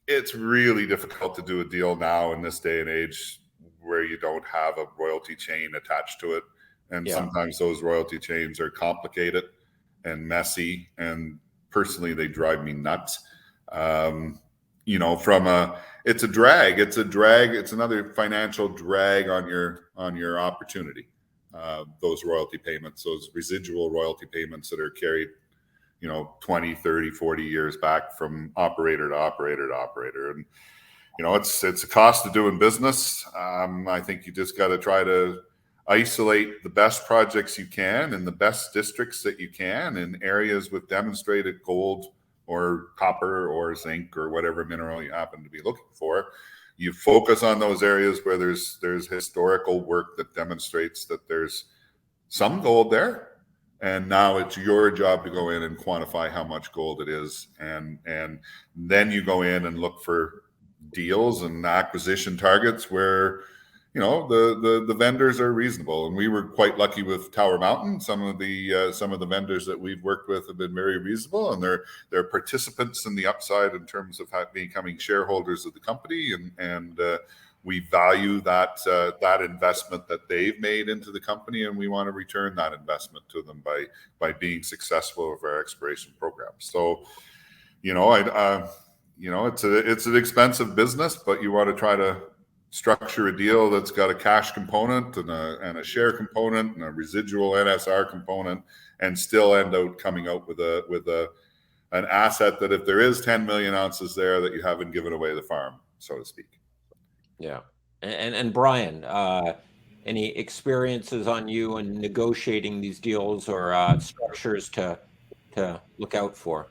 It's really difficult to do a deal now in this day and age where you don't have a royalty chain attached to it. And sometimes those royalty chains are complicated and messy. And personally, they drive me nuts. It's a drag. It's another financial drag on your opportunity. Those royalty payments, those residual royalty payments that are carried, 20, 30, 40 years back from operator to operator to operator. And, it's a cost of doing business. I think you just got to try to isolate the best projects you can in the best districts that you can in areas with demonstrated gold or copper or zinc or whatever mineral you happen to be looking for. You focus on those areas where there's historical work that demonstrates that there's some gold there. And now it's your job to go in and quantify how much gold it is. And then you go in and look for deals and acquisition targets where, the vendors are reasonable. And we were quite lucky with Tower Mountain. Some of the vendors that we've worked with have been very reasonable, and they're participants in the upside in terms of becoming shareholders of the company. And we value that investment that they've made into the company, and we want to return that investment to them by being successful with our exploration program. So, it's an expensive business, but you want to try to structure a deal that's got a cash component and a share component and a residual NSR component, and still end out coming out with an asset that, if there is 10 million ounces there, that you haven't given away the farm, so to speak. Yeah. And Brian, any experiences on you in negotiating these deals or structures to look out for?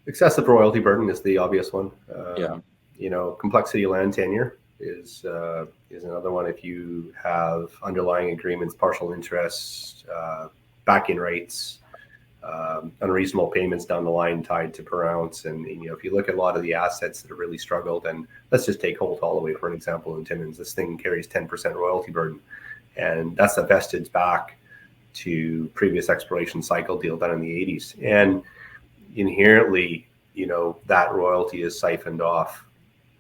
Excessive royalty burden is the obvious one. Yeah. Complexity of land tenure is another one. If you have underlying agreements, partial interests, back-in rights, unreasonable payments down the line tied to per ounce, and if you look at a lot of the assets that have really struggled, and let's just take Holt Holloway for an example in Timmins. This thing carries 10% royalty burden, and that's a vestige back to previous exploration cycle deal done in the 80s, and inherently, that royalty is siphoned off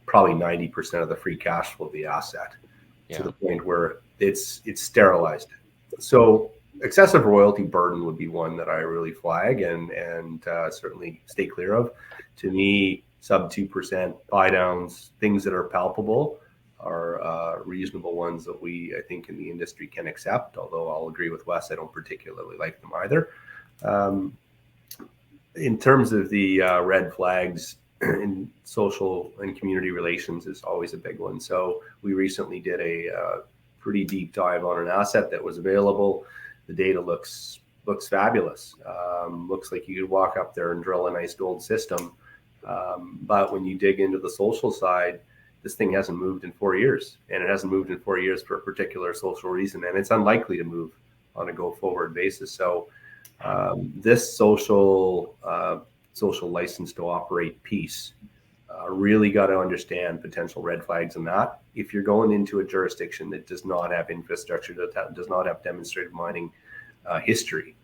probably 90% of the free cash flow of the asset, to the point where it's sterilized. So excessive royalty burden would be one that I really flag and certainly stay clear of. To me, sub 2% buy downs, things that are palpable, are reasonable ones that I think in the industry can accept, although I'll agree with Wes, I don't particularly like them either. In terms of the red flags in social and community relations is always a big one. So we recently did a pretty deep dive on an asset that was available. The data looks fabulous. Looks like you could walk up there and drill a nice gold system. But when you dig into the social side, this thing hasn't moved in 4 years, and it hasn't moved in 4 years for a particular social reason, and it's unlikely to move on a go-forward basis. So this social license to operate piece, really got to understand potential red flags in that. If you're going into a jurisdiction that does not have infrastructure, that does not have demonstrated mining history,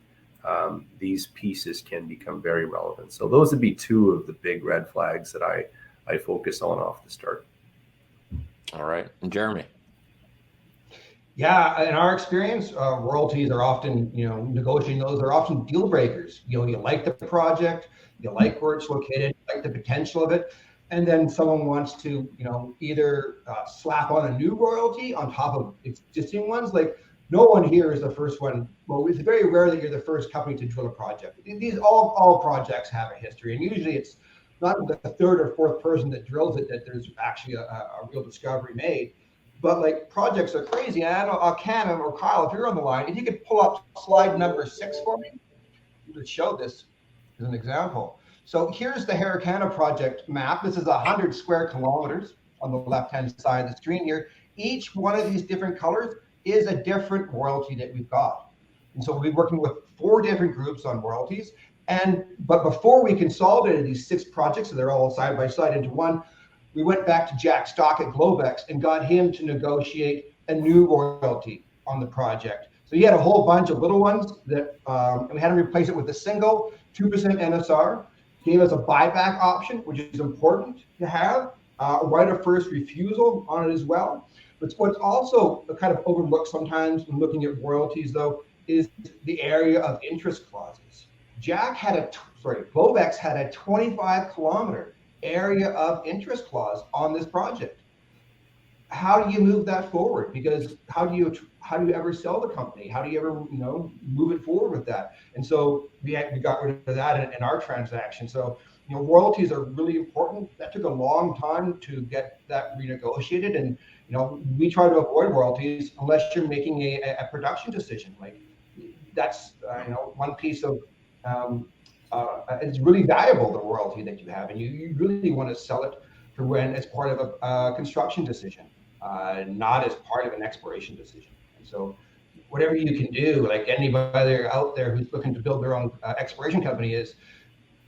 these pieces can become very relevant. So those would be two of the big red flags that I focus on off the start. All right. And Jeremy? Yeah, in our experience, royalties are often, negotiating those are often deal breakers. You like the project, you like where it's located, you like the potential of it, and then someone wants to, either slap on a new royalty on top of existing ones. Like, no one here is the first one. Well, it's very rare that you're the first company to drill a project. These all projects have a history, and usually it's not the third or fourth person that drills it that there's actually a real discovery made. But like, projects are crazy. And I know Ken or Kyle, if you're on the line, if you could pull up slide number 6 for me, you could show this as an example. So here's the Harricana project map. This is 100 square kilometers on the left-hand side of the screen here. Each one of these different colors is a different royalty that we've got. And so we'll be working with 4 different groups on royalties. But before we consolidated these 6 projects, so they're all side by side into one, we went back to Jack Stock at Globex and got him to negotiate a new royalty on the project. So he had a whole bunch of little ones that, and we had to replace it with a single 2% NSR. Gave us a buyback option, which is important to have, a right of first refusal on it as well. But what's also kind of overlooked sometimes when looking at royalties, though, is the area of interest clauses. Globex had a 25-kilometer area of interest clause on this project. How do you move that forward? Because how do you ever sell the company? How do you ever move it forward with that? And so we got rid of that in our transaction. So royalties are really important. That took a long time to get that renegotiated, and we try to avoid royalties unless you're making a production decision. Like, that's one piece of it's really valuable, the royalty that you have, and you really want to sell it for when it's part of a construction decision, not as part of an exploration decision. And so whatever you can do, like anybody out there who's looking to build their own exploration company, is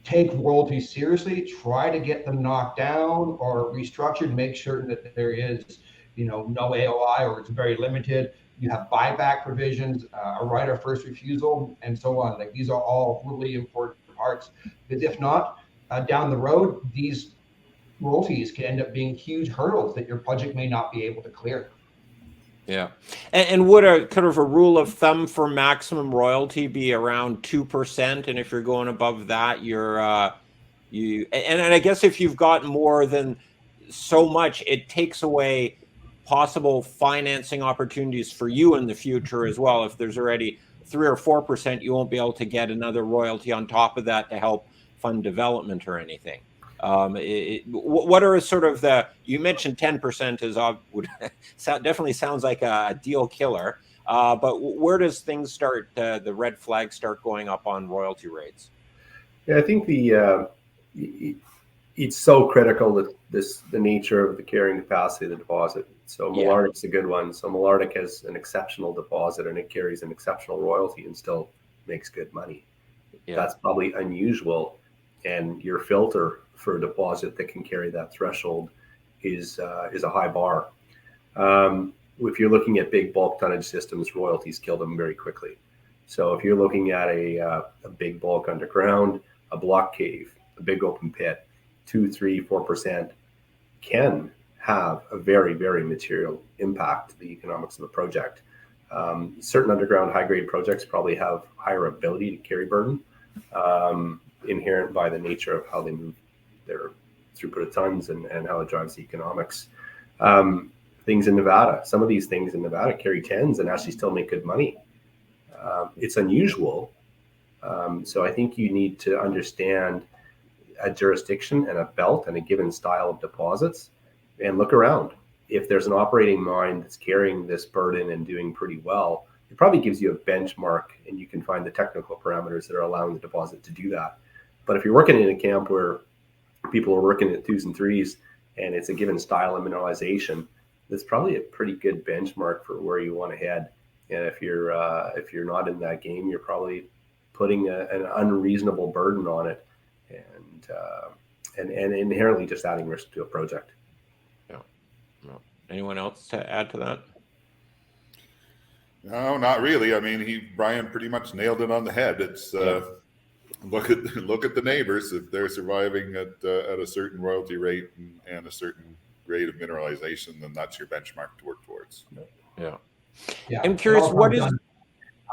take royalties seriously, try to get them knocked down or restructured, make sure that there is no AOI, or it's very limited. You have buyback provisions, a right of first refusal, and so on. Like, these are all really important parts, because if not, down the road, these royalties can end up being huge hurdles that your project may not be able to clear. Yeah. And would a kind of a rule of thumb for maximum royalty be around 2%? And if you're going above that, and I guess if you've got more than so much, it takes away possible financing opportunities for you in the future as well. If there's already 3 or 4%, you won't be able to get another royalty on top of that to help fund development or anything. What are sort of you mentioned 10% is definitely sounds like a deal killer, but where does things start, the red flags start going up on royalty rates? Yeah, I think it's so critical that the nature of the carrying capacity of the deposit. So Malartic's a good one. So Malartic has an exceptional deposit and it carries an exceptional royalty and still makes good money. Yeah. That's probably unusual, and your filter for a deposit that can carry that threshold is a high bar. If you're looking at big bulk tonnage systems, royalties kill them very quickly. So if you're looking at a big bulk underground, a block cave, a big open pit, 2, 3, 4% can have a very, very material impact to the economics of a project. Certain underground high-grade projects probably have higher ability to carry burden, inherent by the nature of how they move their throughput of tons and how it drives the economics. Things in Nevada, some of these things in Nevada carry tens and actually still make good money. It's unusual. So I think you need to understand a jurisdiction and a belt and a given style of deposits and look around. If there's an operating mine that's carrying this burden and doing pretty well, it probably gives you a benchmark and you can find the technical parameters that are allowing the deposit to do that. But if you're working in a camp where people are working at 2s and 3s and it's a given style of mineralization, that's probably a pretty good benchmark for where you want to head. And if you're not in that game, you're probably putting an unreasonable burden on it, and inherently just adding risk to a project. Yeah. No. Anyone else to add to that? No, not really. I mean, Brian pretty much nailed it on the head. It's look at the neighbors. If they're surviving at a certain royalty rate and a certain grade of mineralization, then that's your benchmark to work towards. Yeah. I'm curious, what is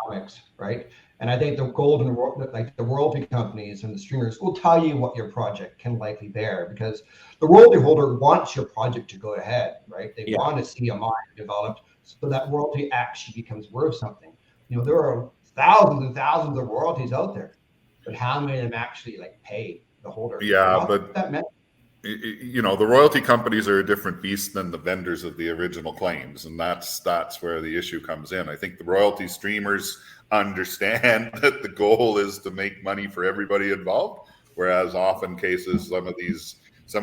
economics, right? And I think the royalty companies and the streamers will tell you what your project can likely bear, because the royalty holder wants your project to go ahead, right? They want to see a mine developed so that royalty actually becomes worth something. There are thousands and thousands of royalties out there, but how many of them actually pay the holder? Yeah, but that meant. The royalty companies are a different beast than the vendors of the original claims, and that's where the issue comes in. I think the royalty streamers understand that the goal is to make money for everybody involved, whereas often cases some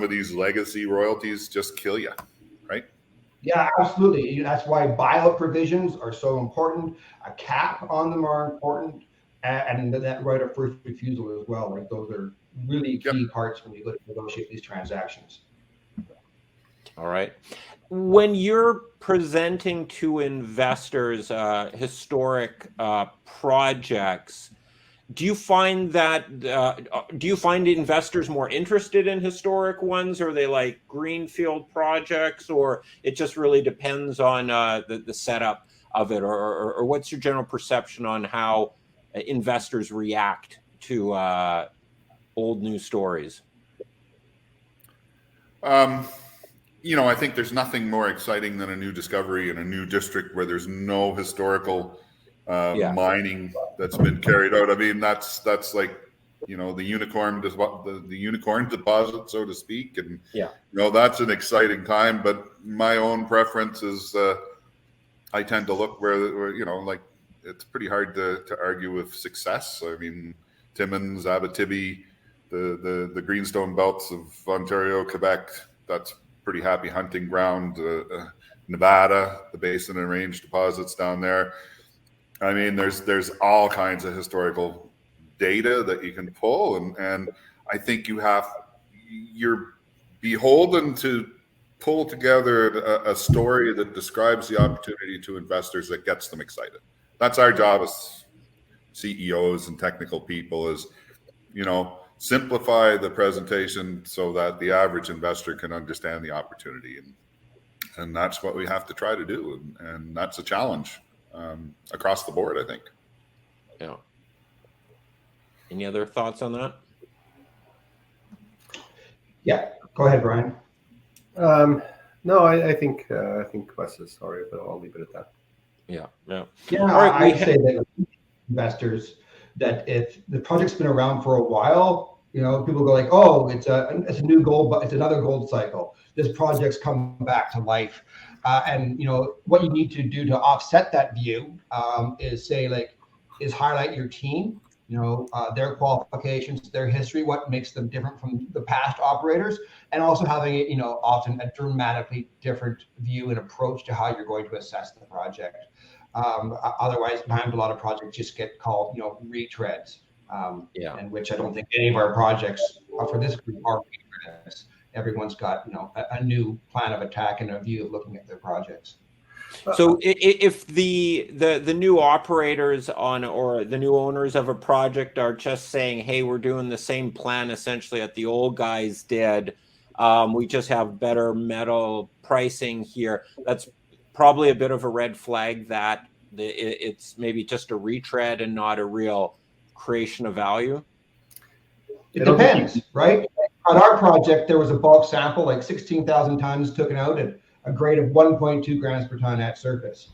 of these legacy royalties just kill you, right? Yeah, absolutely. That's why buyout provisions are so important. A cap on them are important, and that right of first refusal as well. Those are really key parts when you go to negotiate these transactions. All right. When you're presenting to investors historic projects, do you find investors more interested in historic ones, or are they like greenfield projects, or it just really depends on the setup of it, or what's your general perception on how investors react to old news stories? I think there's nothing more exciting than a new discovery in a new district where there's no historical mining that's been carried out. I mean, that's like, the unicorn deposit, so to speak. And, that's an exciting time. But my own preference is I tend to look where it's pretty hard to argue with success. I mean, Timmins, Abitibi, the greenstone belts of Ontario, Quebec, that's pretty happy hunting ground. Nevada, the Basin and Range deposits down there. I mean, there's all kinds of historical data that you can pull, and I think you're beholden to pull together a story that describes the opportunity to investors that gets them excited. That's our job as CEOs and technical people, is simplify the presentation so that the average investor can understand the opportunity, and that's what we have to try to do, and that's a challenge across the board, I think. Yeah. Any other thoughts on that? Yeah, go ahead, Brian. No, I think Wes is sorry, but I'll leave it at that. Yeah, yeah. Yeah, All right, I'd say that investors, that if the project's been around for a while, people go like, oh, it's a new gold, but it's another gold cycle. This project's come back to life, and what you need to do to offset that view is highlight your team, their qualifications, their history, what makes them different from the past operators, and also having it, often a dramatically different view and approach to how you're going to assess the project. Otherwise, times a lot of projects just get called, retreads, yeah. and which I don't think any of our projects for this group are retreads. Everyone's got, a new plan of attack and a view of looking at their projects. So if the new operators or the new owners of a project are just saying, hey, we're doing the same plan essentially that the old guys did, we just have better metal pricing here, that's probably a bit of a red flag that it's maybe just a retread and not a real creation of value. It depends, right? On our project, there was a bulk sample, like 16,000 tons taken out at a grade of 1.2 grams per ton at surface.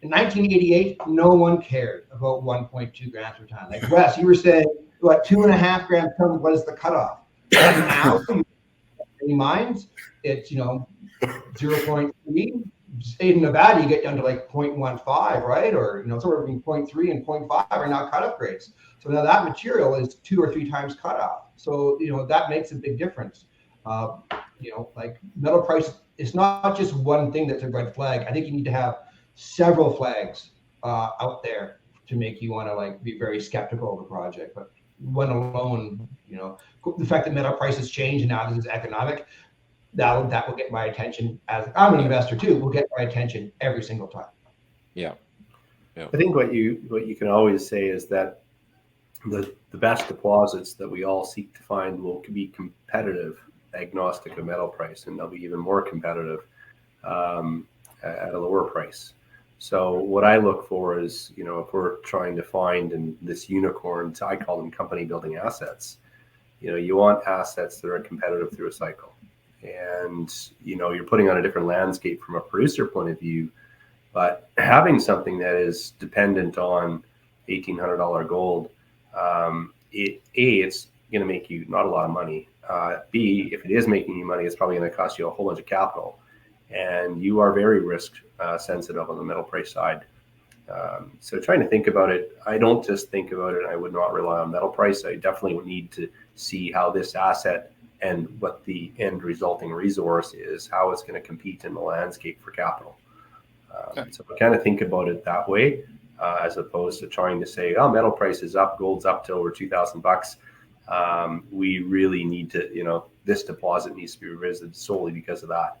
In 1988, no one cared about 1.2 grams per ton. Like Wes, you were saying, what, 2.5 grams per ton was the cutoff. And now, in mines, it's 0.3. In Nevada, you get down to like 0.15, right? Or somewhere between 0.3 and 0.5 are now cutoff grades. So now that material is 2 or 3 times cutoff. So that makes a big difference. Like metal price, it's not just one thing that's a red flag. I think you need to have several flags out there to make you want to be very skeptical of the project. But one alone, the fact that metal prices change and now this is economic, that will get my attention. As I'm an investor too, will get my attention every single time. Yeah. I think what you can always say is that the best deposits that we all seek to find will be competitive, agnostic of metal price, and they'll be even more competitive at a lower price. So what I look for is, if we're trying to find in this unicorn, I call them company building assets, you want assets that are competitive through a cycle. And, you're putting on a different landscape from a producer point of view, but having something that is dependent on $1,800 gold, it's going to make you not a lot of money. B, if it is making you money, it's probably going to cost you a whole bunch of capital. And you are very risk sensitive on the metal price side. So trying to think about it, I don't just think about it. I would not rely on metal price. I definitely would need to see how this asset and what the end resulting resource is, how it's going to compete in the landscape for capital. So I kind of think about it that way, as opposed to trying to say, oh, metal price is up, gold's up to over $2,000. We really need to, this deposit needs to be revisited solely because of that.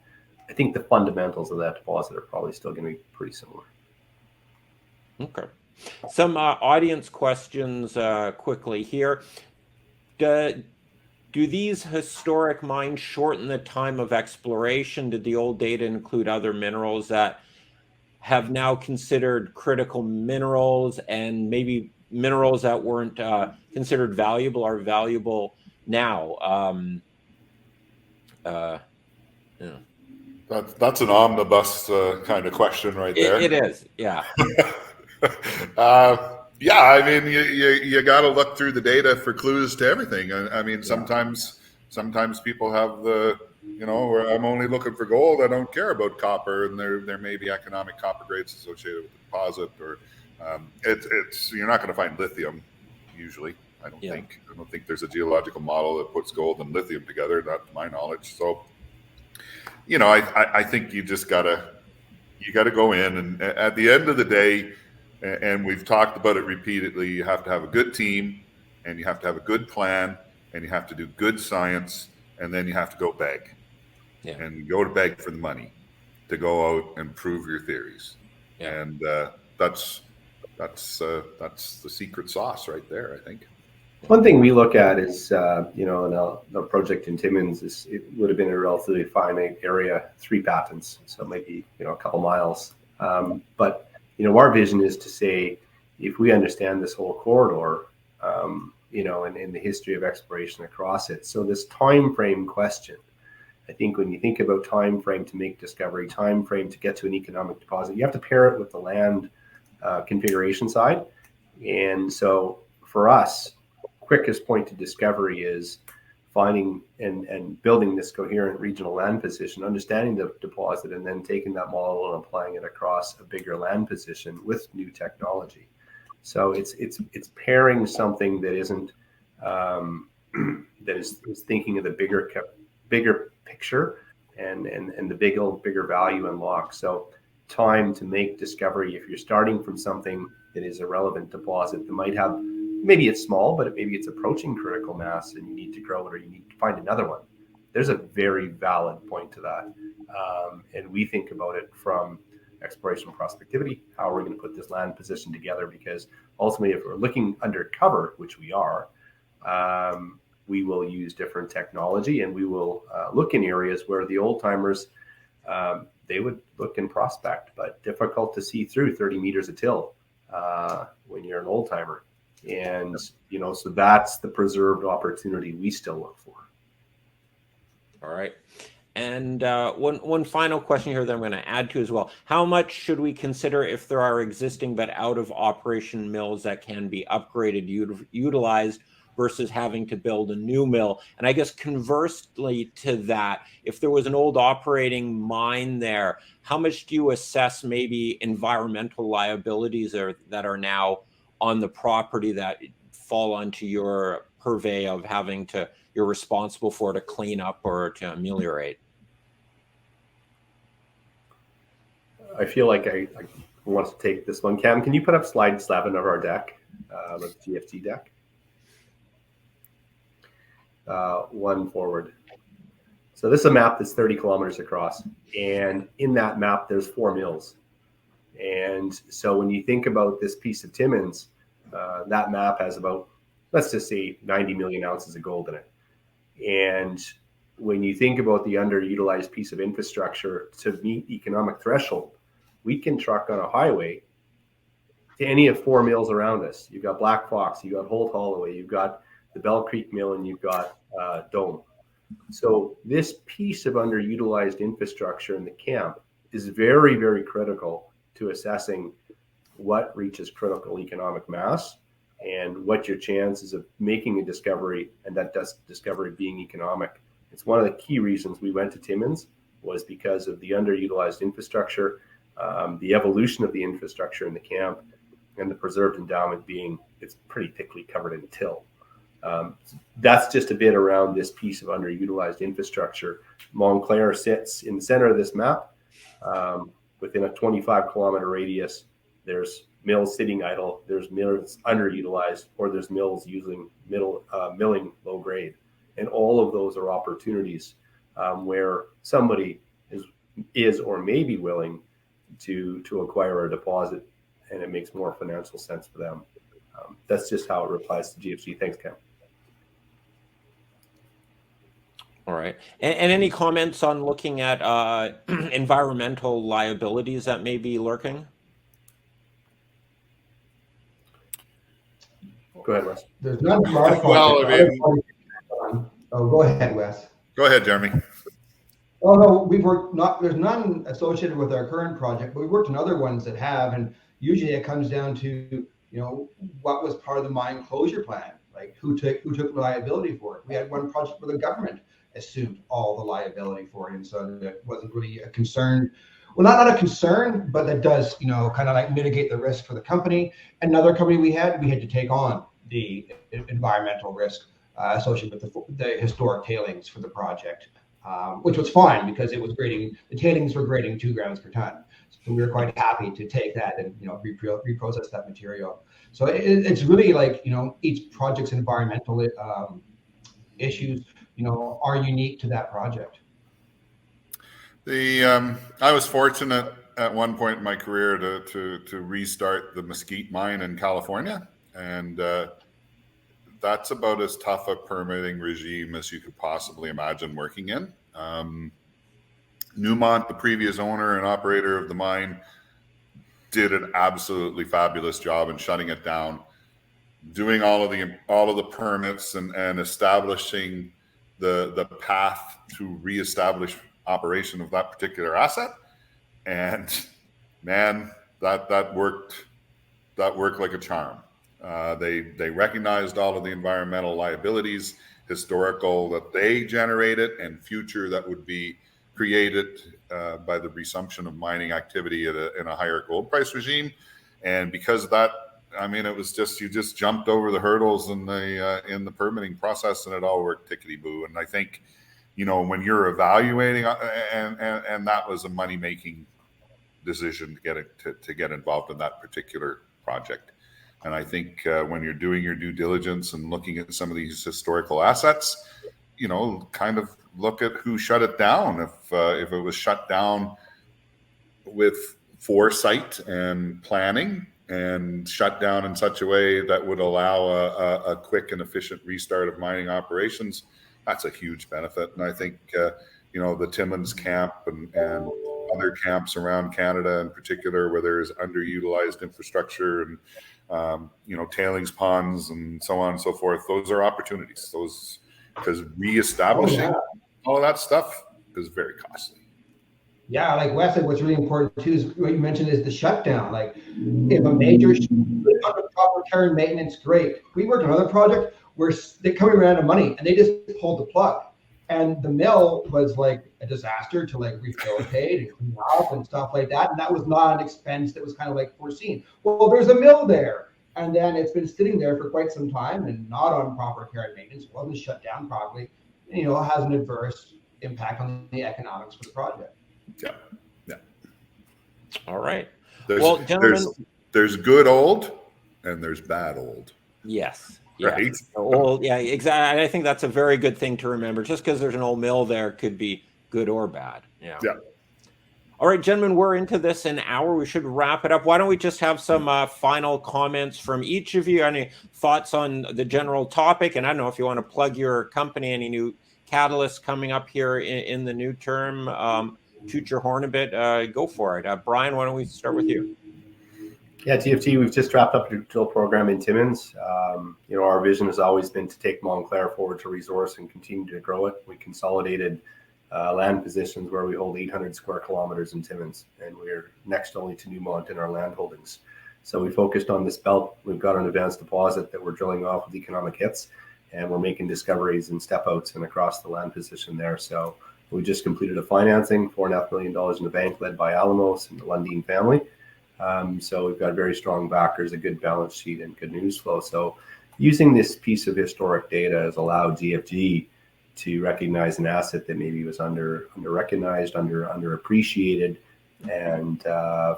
I think the fundamentals of that deposit are probably still going to be pretty similar. Okay. Some audience questions quickly here. Do these historic mines shorten the time of exploration? Did the old data include other minerals that have now considered critical minerals, and maybe minerals that weren't considered valuable are valuable now? Yeah. That's an omnibus kind of question right there. It is, yeah. Yeah, I mean, you got to look through the data for clues to everything. I mean, sometimes people have where I'm only looking for gold. I don't care about copper, and there may be economic copper grades associated with the deposit, or you're not going to find lithium usually. I don't think there's a geological model that puts gold and lithium together, not to my knowledge. So, I think you just gotta go in, and at the end of the day, and we've talked about it repeatedly, you have to have a good team, and you have to have a good plan, and you have to do good science, and then you have to go beg. Yeah. And go to beg for the money to go out and prove your theories. Yeah. And that's the secret sauce right there, I think. One thing we look at is, in the project in Timmins, it would have been a relatively finite area, 3 patents, so maybe a couple miles. But our vision is to say, if we understand this whole corridor, and in the history of exploration across it, so this time frame question, I think when you think about time frame to make discovery, time frame to get to an economic deposit, you have to pair it with the land configuration side. And so for us, quickest point to discovery is finding and building this coherent regional land position, understanding the deposit, and then taking that model and applying it across a bigger land position with new technology. So it's pairing something that isn't that is thinking of the bigger picture and the bigger value unlock. So time to make discovery, if you're starting from something that is a relevant deposit that might have, maybe it's small, but maybe it's approaching critical mass and you need to grow it or you need to find another one. There's a very valid point to that. And we think about it from exploration prospectivity. How are we going to put this land position together? Because ultimately, if we're looking undercover, which we are, we will use different technology and we will look in areas where the old timers, they would look and prospect, but difficult to see through 30 meters of till when you're an old timer. And, so that's the preserved opportunity we still look for. All right. And one final question here that I'm going to add to as well. How much should we consider if there are existing but out of operation mills that can be upgraded, utilized, versus having to build a new mill? And I guess conversely to that, if there was an old operating mine there, how much do you assess maybe environmental liabilities that are now on the property that fall onto your purvey of you're responsible for to clean up or to ameliorate? I feel like I want to take this one. Cam, can you put up slide 7 of our deck, the GFT deck? One forward. So this is a map that's 30 kilometers across. And in that map, there's 4 mills. And so when you think about this piece of Timmins, that map has about, let's just say, 90 million ounces of gold in it. And when you think about the underutilized piece of infrastructure to meet economic threshold, we can truck on a highway to any of 4 mills around us. You've got Black Fox, you've got Holt Holloway, you've got the Bell Creek Mill, and you've got Dome. So this piece of underutilized infrastructure in the camp is very, very critical to assessing what reaches critical economic mass and what your chances of making a discovery and that discovery being economic. It's one of the key reasons we went to Timmins was because of the underutilized infrastructure, the evolution of the infrastructure in the camp, and the preserved endowment being it's pretty thickly covered in till. That's just a bit around this piece of underutilized infrastructure. Montclair sits in the center of this map. Within a 25-kilometer radius, there's mills sitting idle, there's mills underutilized, or there's mills using milling low grade. And all of those are opportunities where somebody is or may be willing to acquire a deposit, and it makes more financial sense for them. That's just how it applies to GFC. Thanks, Cam. All right. And any comments on looking at environmental liabilities that may be lurking? Go ahead, Wes. There's none from our Well, go ahead, Wes. Go ahead, Jeremy. Oh no, there's none associated with our current project, but we worked on other ones that have, and usually it comes down to what was part of the mine closure plan, like who took liability for it. We had one project where the government assumed all the liability for it, and so it wasn't really a concern. Well, not a concern, but that does kind of like mitigate the risk for the company. Another company we had to take on the environmental risk associated with the historic tailings for the project, which was fine because it was the tailings were grading 2 grams per ton. So we were quite happy to take that and reprocess that material. So it's really like each project's environmental issues are unique to that project. I was fortunate at one point in my career to restart the Mesquite mine in California, and that's about as tough a permitting regime as you could possibly imagine working in. Newmont, the previous owner and operator of the mine, did an absolutely fabulous job in shutting it down, doing all of the permits and establishing the path to reestablish operation of that particular asset. And man, that worked like a charm. They recognized all of the environmental liabilities, historical that they generated, and future that would be created by the resumption of mining activity in a higher gold price regime. And because of that, I mean, it was just, you just jumped over the hurdles in the permitting process, and it all worked tickety boo. And I think, when you're evaluating, and that was a money making decision to get involved in that particular project. And I think when you're doing your due diligence and looking at some of these historical assets, kind of look at who shut it down. If it was shut down with foresight and planning, and shut down in such a way that would allow a quick and efficient restart of mining operations, that's a huge benefit. And I think the Timmins camp and other camps around Canada in particular, where there's underutilized infrastructure and tailings ponds and so on and so forth, those are opportunities. Because reestablishing all of that stuff is very costly. Yeah, like Wes said, what's really important too is what you mentioned is the shutdown. Like, if a major under proper care and maintenance, great. We worked on another project where they ran out of money and they just pulled the plug, and the mill was like a disaster to like rehabilitate and clean up and stuff like that. And that was not an expense that was kind of like foreseen. Well, there's a mill there, and then it's been sitting there for quite some time and not on proper care and maintenance. Wasn't shut down properly. It has an adverse impact on the economics for the project. Yeah. All right. Gentlemen, there's good old and there's bad old. Yes. Right. Old. Yeah. Exactly. I think that's a very good thing to remember. Just because there's an old mill there could be good or bad. Yeah. All right, gentlemen, we're into this an hour. We should wrap it up. Why don't we just have some final comments from each of you? Any thoughts on the general topic? And I don't know if you want to plug your company, any new catalysts coming up here in the new term. Toot your horn a bit. Go for it. Brian, why don't we start with you? Yeah, TFT, we've just wrapped up a drill program in Timmins. Our vision has always been to take Montclair forward to resource and continue to grow it. We consolidated land positions where we hold 800 square kilometers in Timmins, and we're next only to Newmont in our land holdings. So we focused on this belt. We've got an advanced deposit that we're drilling off with economic hits, and we're making discoveries and step outs and across the land position there. So we just completed a financing, $4.5 million in the bank, led by Alamos and the Lundin family. So we've got very strong backers, a good balance sheet, and good news flow. So using this piece of historic data has allowed GFG to recognize an asset that maybe was under-recognized, underappreciated, and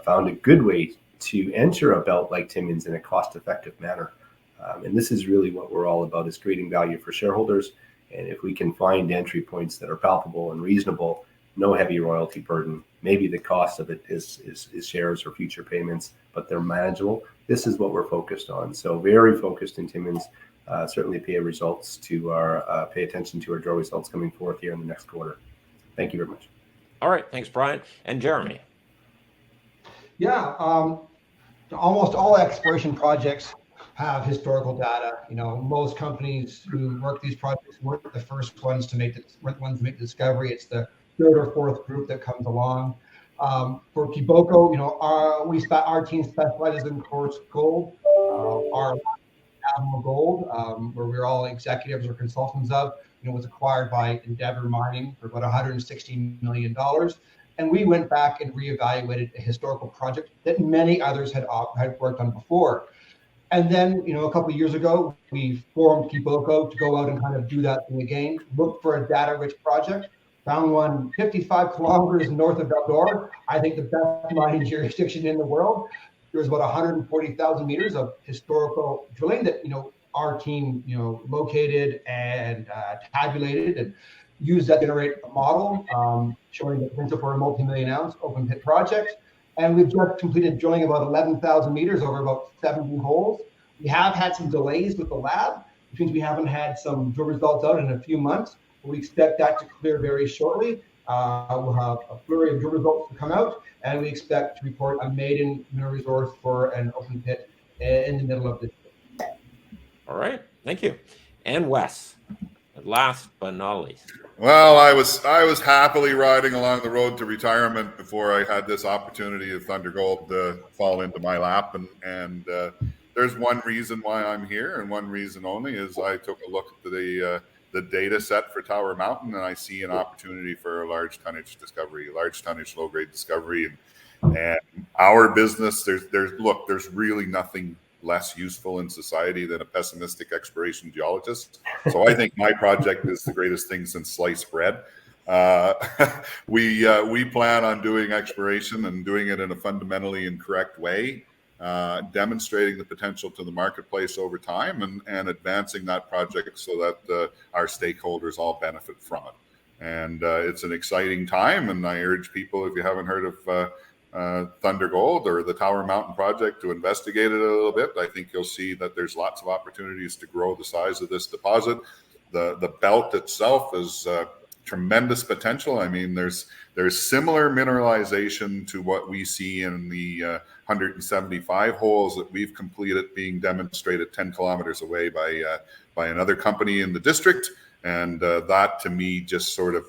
found a good way to enter a belt like Timmins in a cost-effective manner. And this is really what we're all about, is creating value for shareholders. And if we can find entry points that are palpable and reasonable, no heavy royalty burden, maybe the cost of it is shares or future payments, but they're manageable. This is what we're focused on. So very focused in Timmins. Certainly pay attention to our drill results coming forth here in the next quarter. Thank you very much. All right. Thanks, Brian. And Jeremy. Yeah. Almost all exploration projects have historical data. Most companies who work these projects weren't the first ones to make the discovery. It's the third or fourth group that comes along. For Kiboko, our team specializes in coarse gold. Our Admiral Gold, where we're all executives or consultants of, was acquired by Endeavour Mining for about $160 million. And we went back and reevaluated a historical project that many others had worked on before. And then, a couple of years ago, we formed Kiboko to go out and kind of do that thing again, look for a data-rich project, found one 55 kilometers north of Eldor, I think the best mining jurisdiction in the world. There was about 140,000 meters of historical drilling that, our team, located and tabulated and used that to generate a model showing the potential for a multi-million ounce open pit project. And we've just completed drilling about 11,000 meters over about 70 holes. We have had some delays with the lab, which means we haven't had some drill results out in a few months. But we expect that to clear very shortly. We'll have a flurry of drill results to come out, and we expect to report a maiden mineral resource for an open pit in the middle of this year. All right. Thank you. And Wes, last but not least. Well, I was happily riding along the road to retirement before I had this opportunity of Thunder Gold fall into my lap, and there's one reason why I'm here, and one reason only is I took a look at the data set for Tower Mountain, and I see an opportunity for a large tonnage discovery, large tonnage low grade discovery, and our business. There's really nothing less useful in society than a pessimistic exploration geologist. So I think my project is the greatest thing since sliced bread. We plan on doing exploration and doing it in a fundamentally incorrect way, demonstrating the potential to the marketplace over time and advancing that project so that our stakeholders all benefit from it. And it's an exciting time, and I urge people, if you haven't heard of Thunder Gold or the Tower Mountain project, to investigate it a little bit. I think you'll see that there's lots of opportunities to grow the size of this deposit. The belt itself is tremendous potential. I mean, there's similar mineralization to what we see in the 175 holes that we've completed being demonstrated 10 kilometers away by another company in the district. And that to me just sort of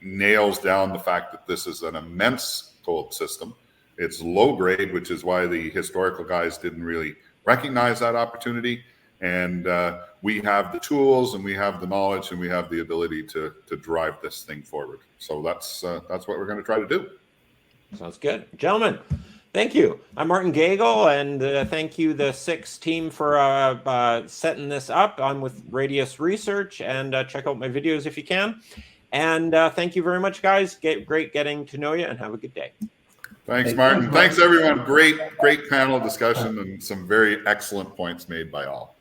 nails down the fact that this is an immense gold system. It's low grade, which is why the historical guys didn't really recognize that opportunity. And we have the tools, and we have the knowledge, and we have the ability to drive this thing forward. So that's what we're going to try to do. Sounds good. Gentlemen, thank you. I'm Martin Gagel, and thank you, the SIX team, for setting this up. I'm with Radius Research, and check out my videos if you can. And thank you very much, guys. Great getting to know you, and have a good day. Thanks, Martin. Thanks, everyone. Great panel discussion and some very excellent points made by all.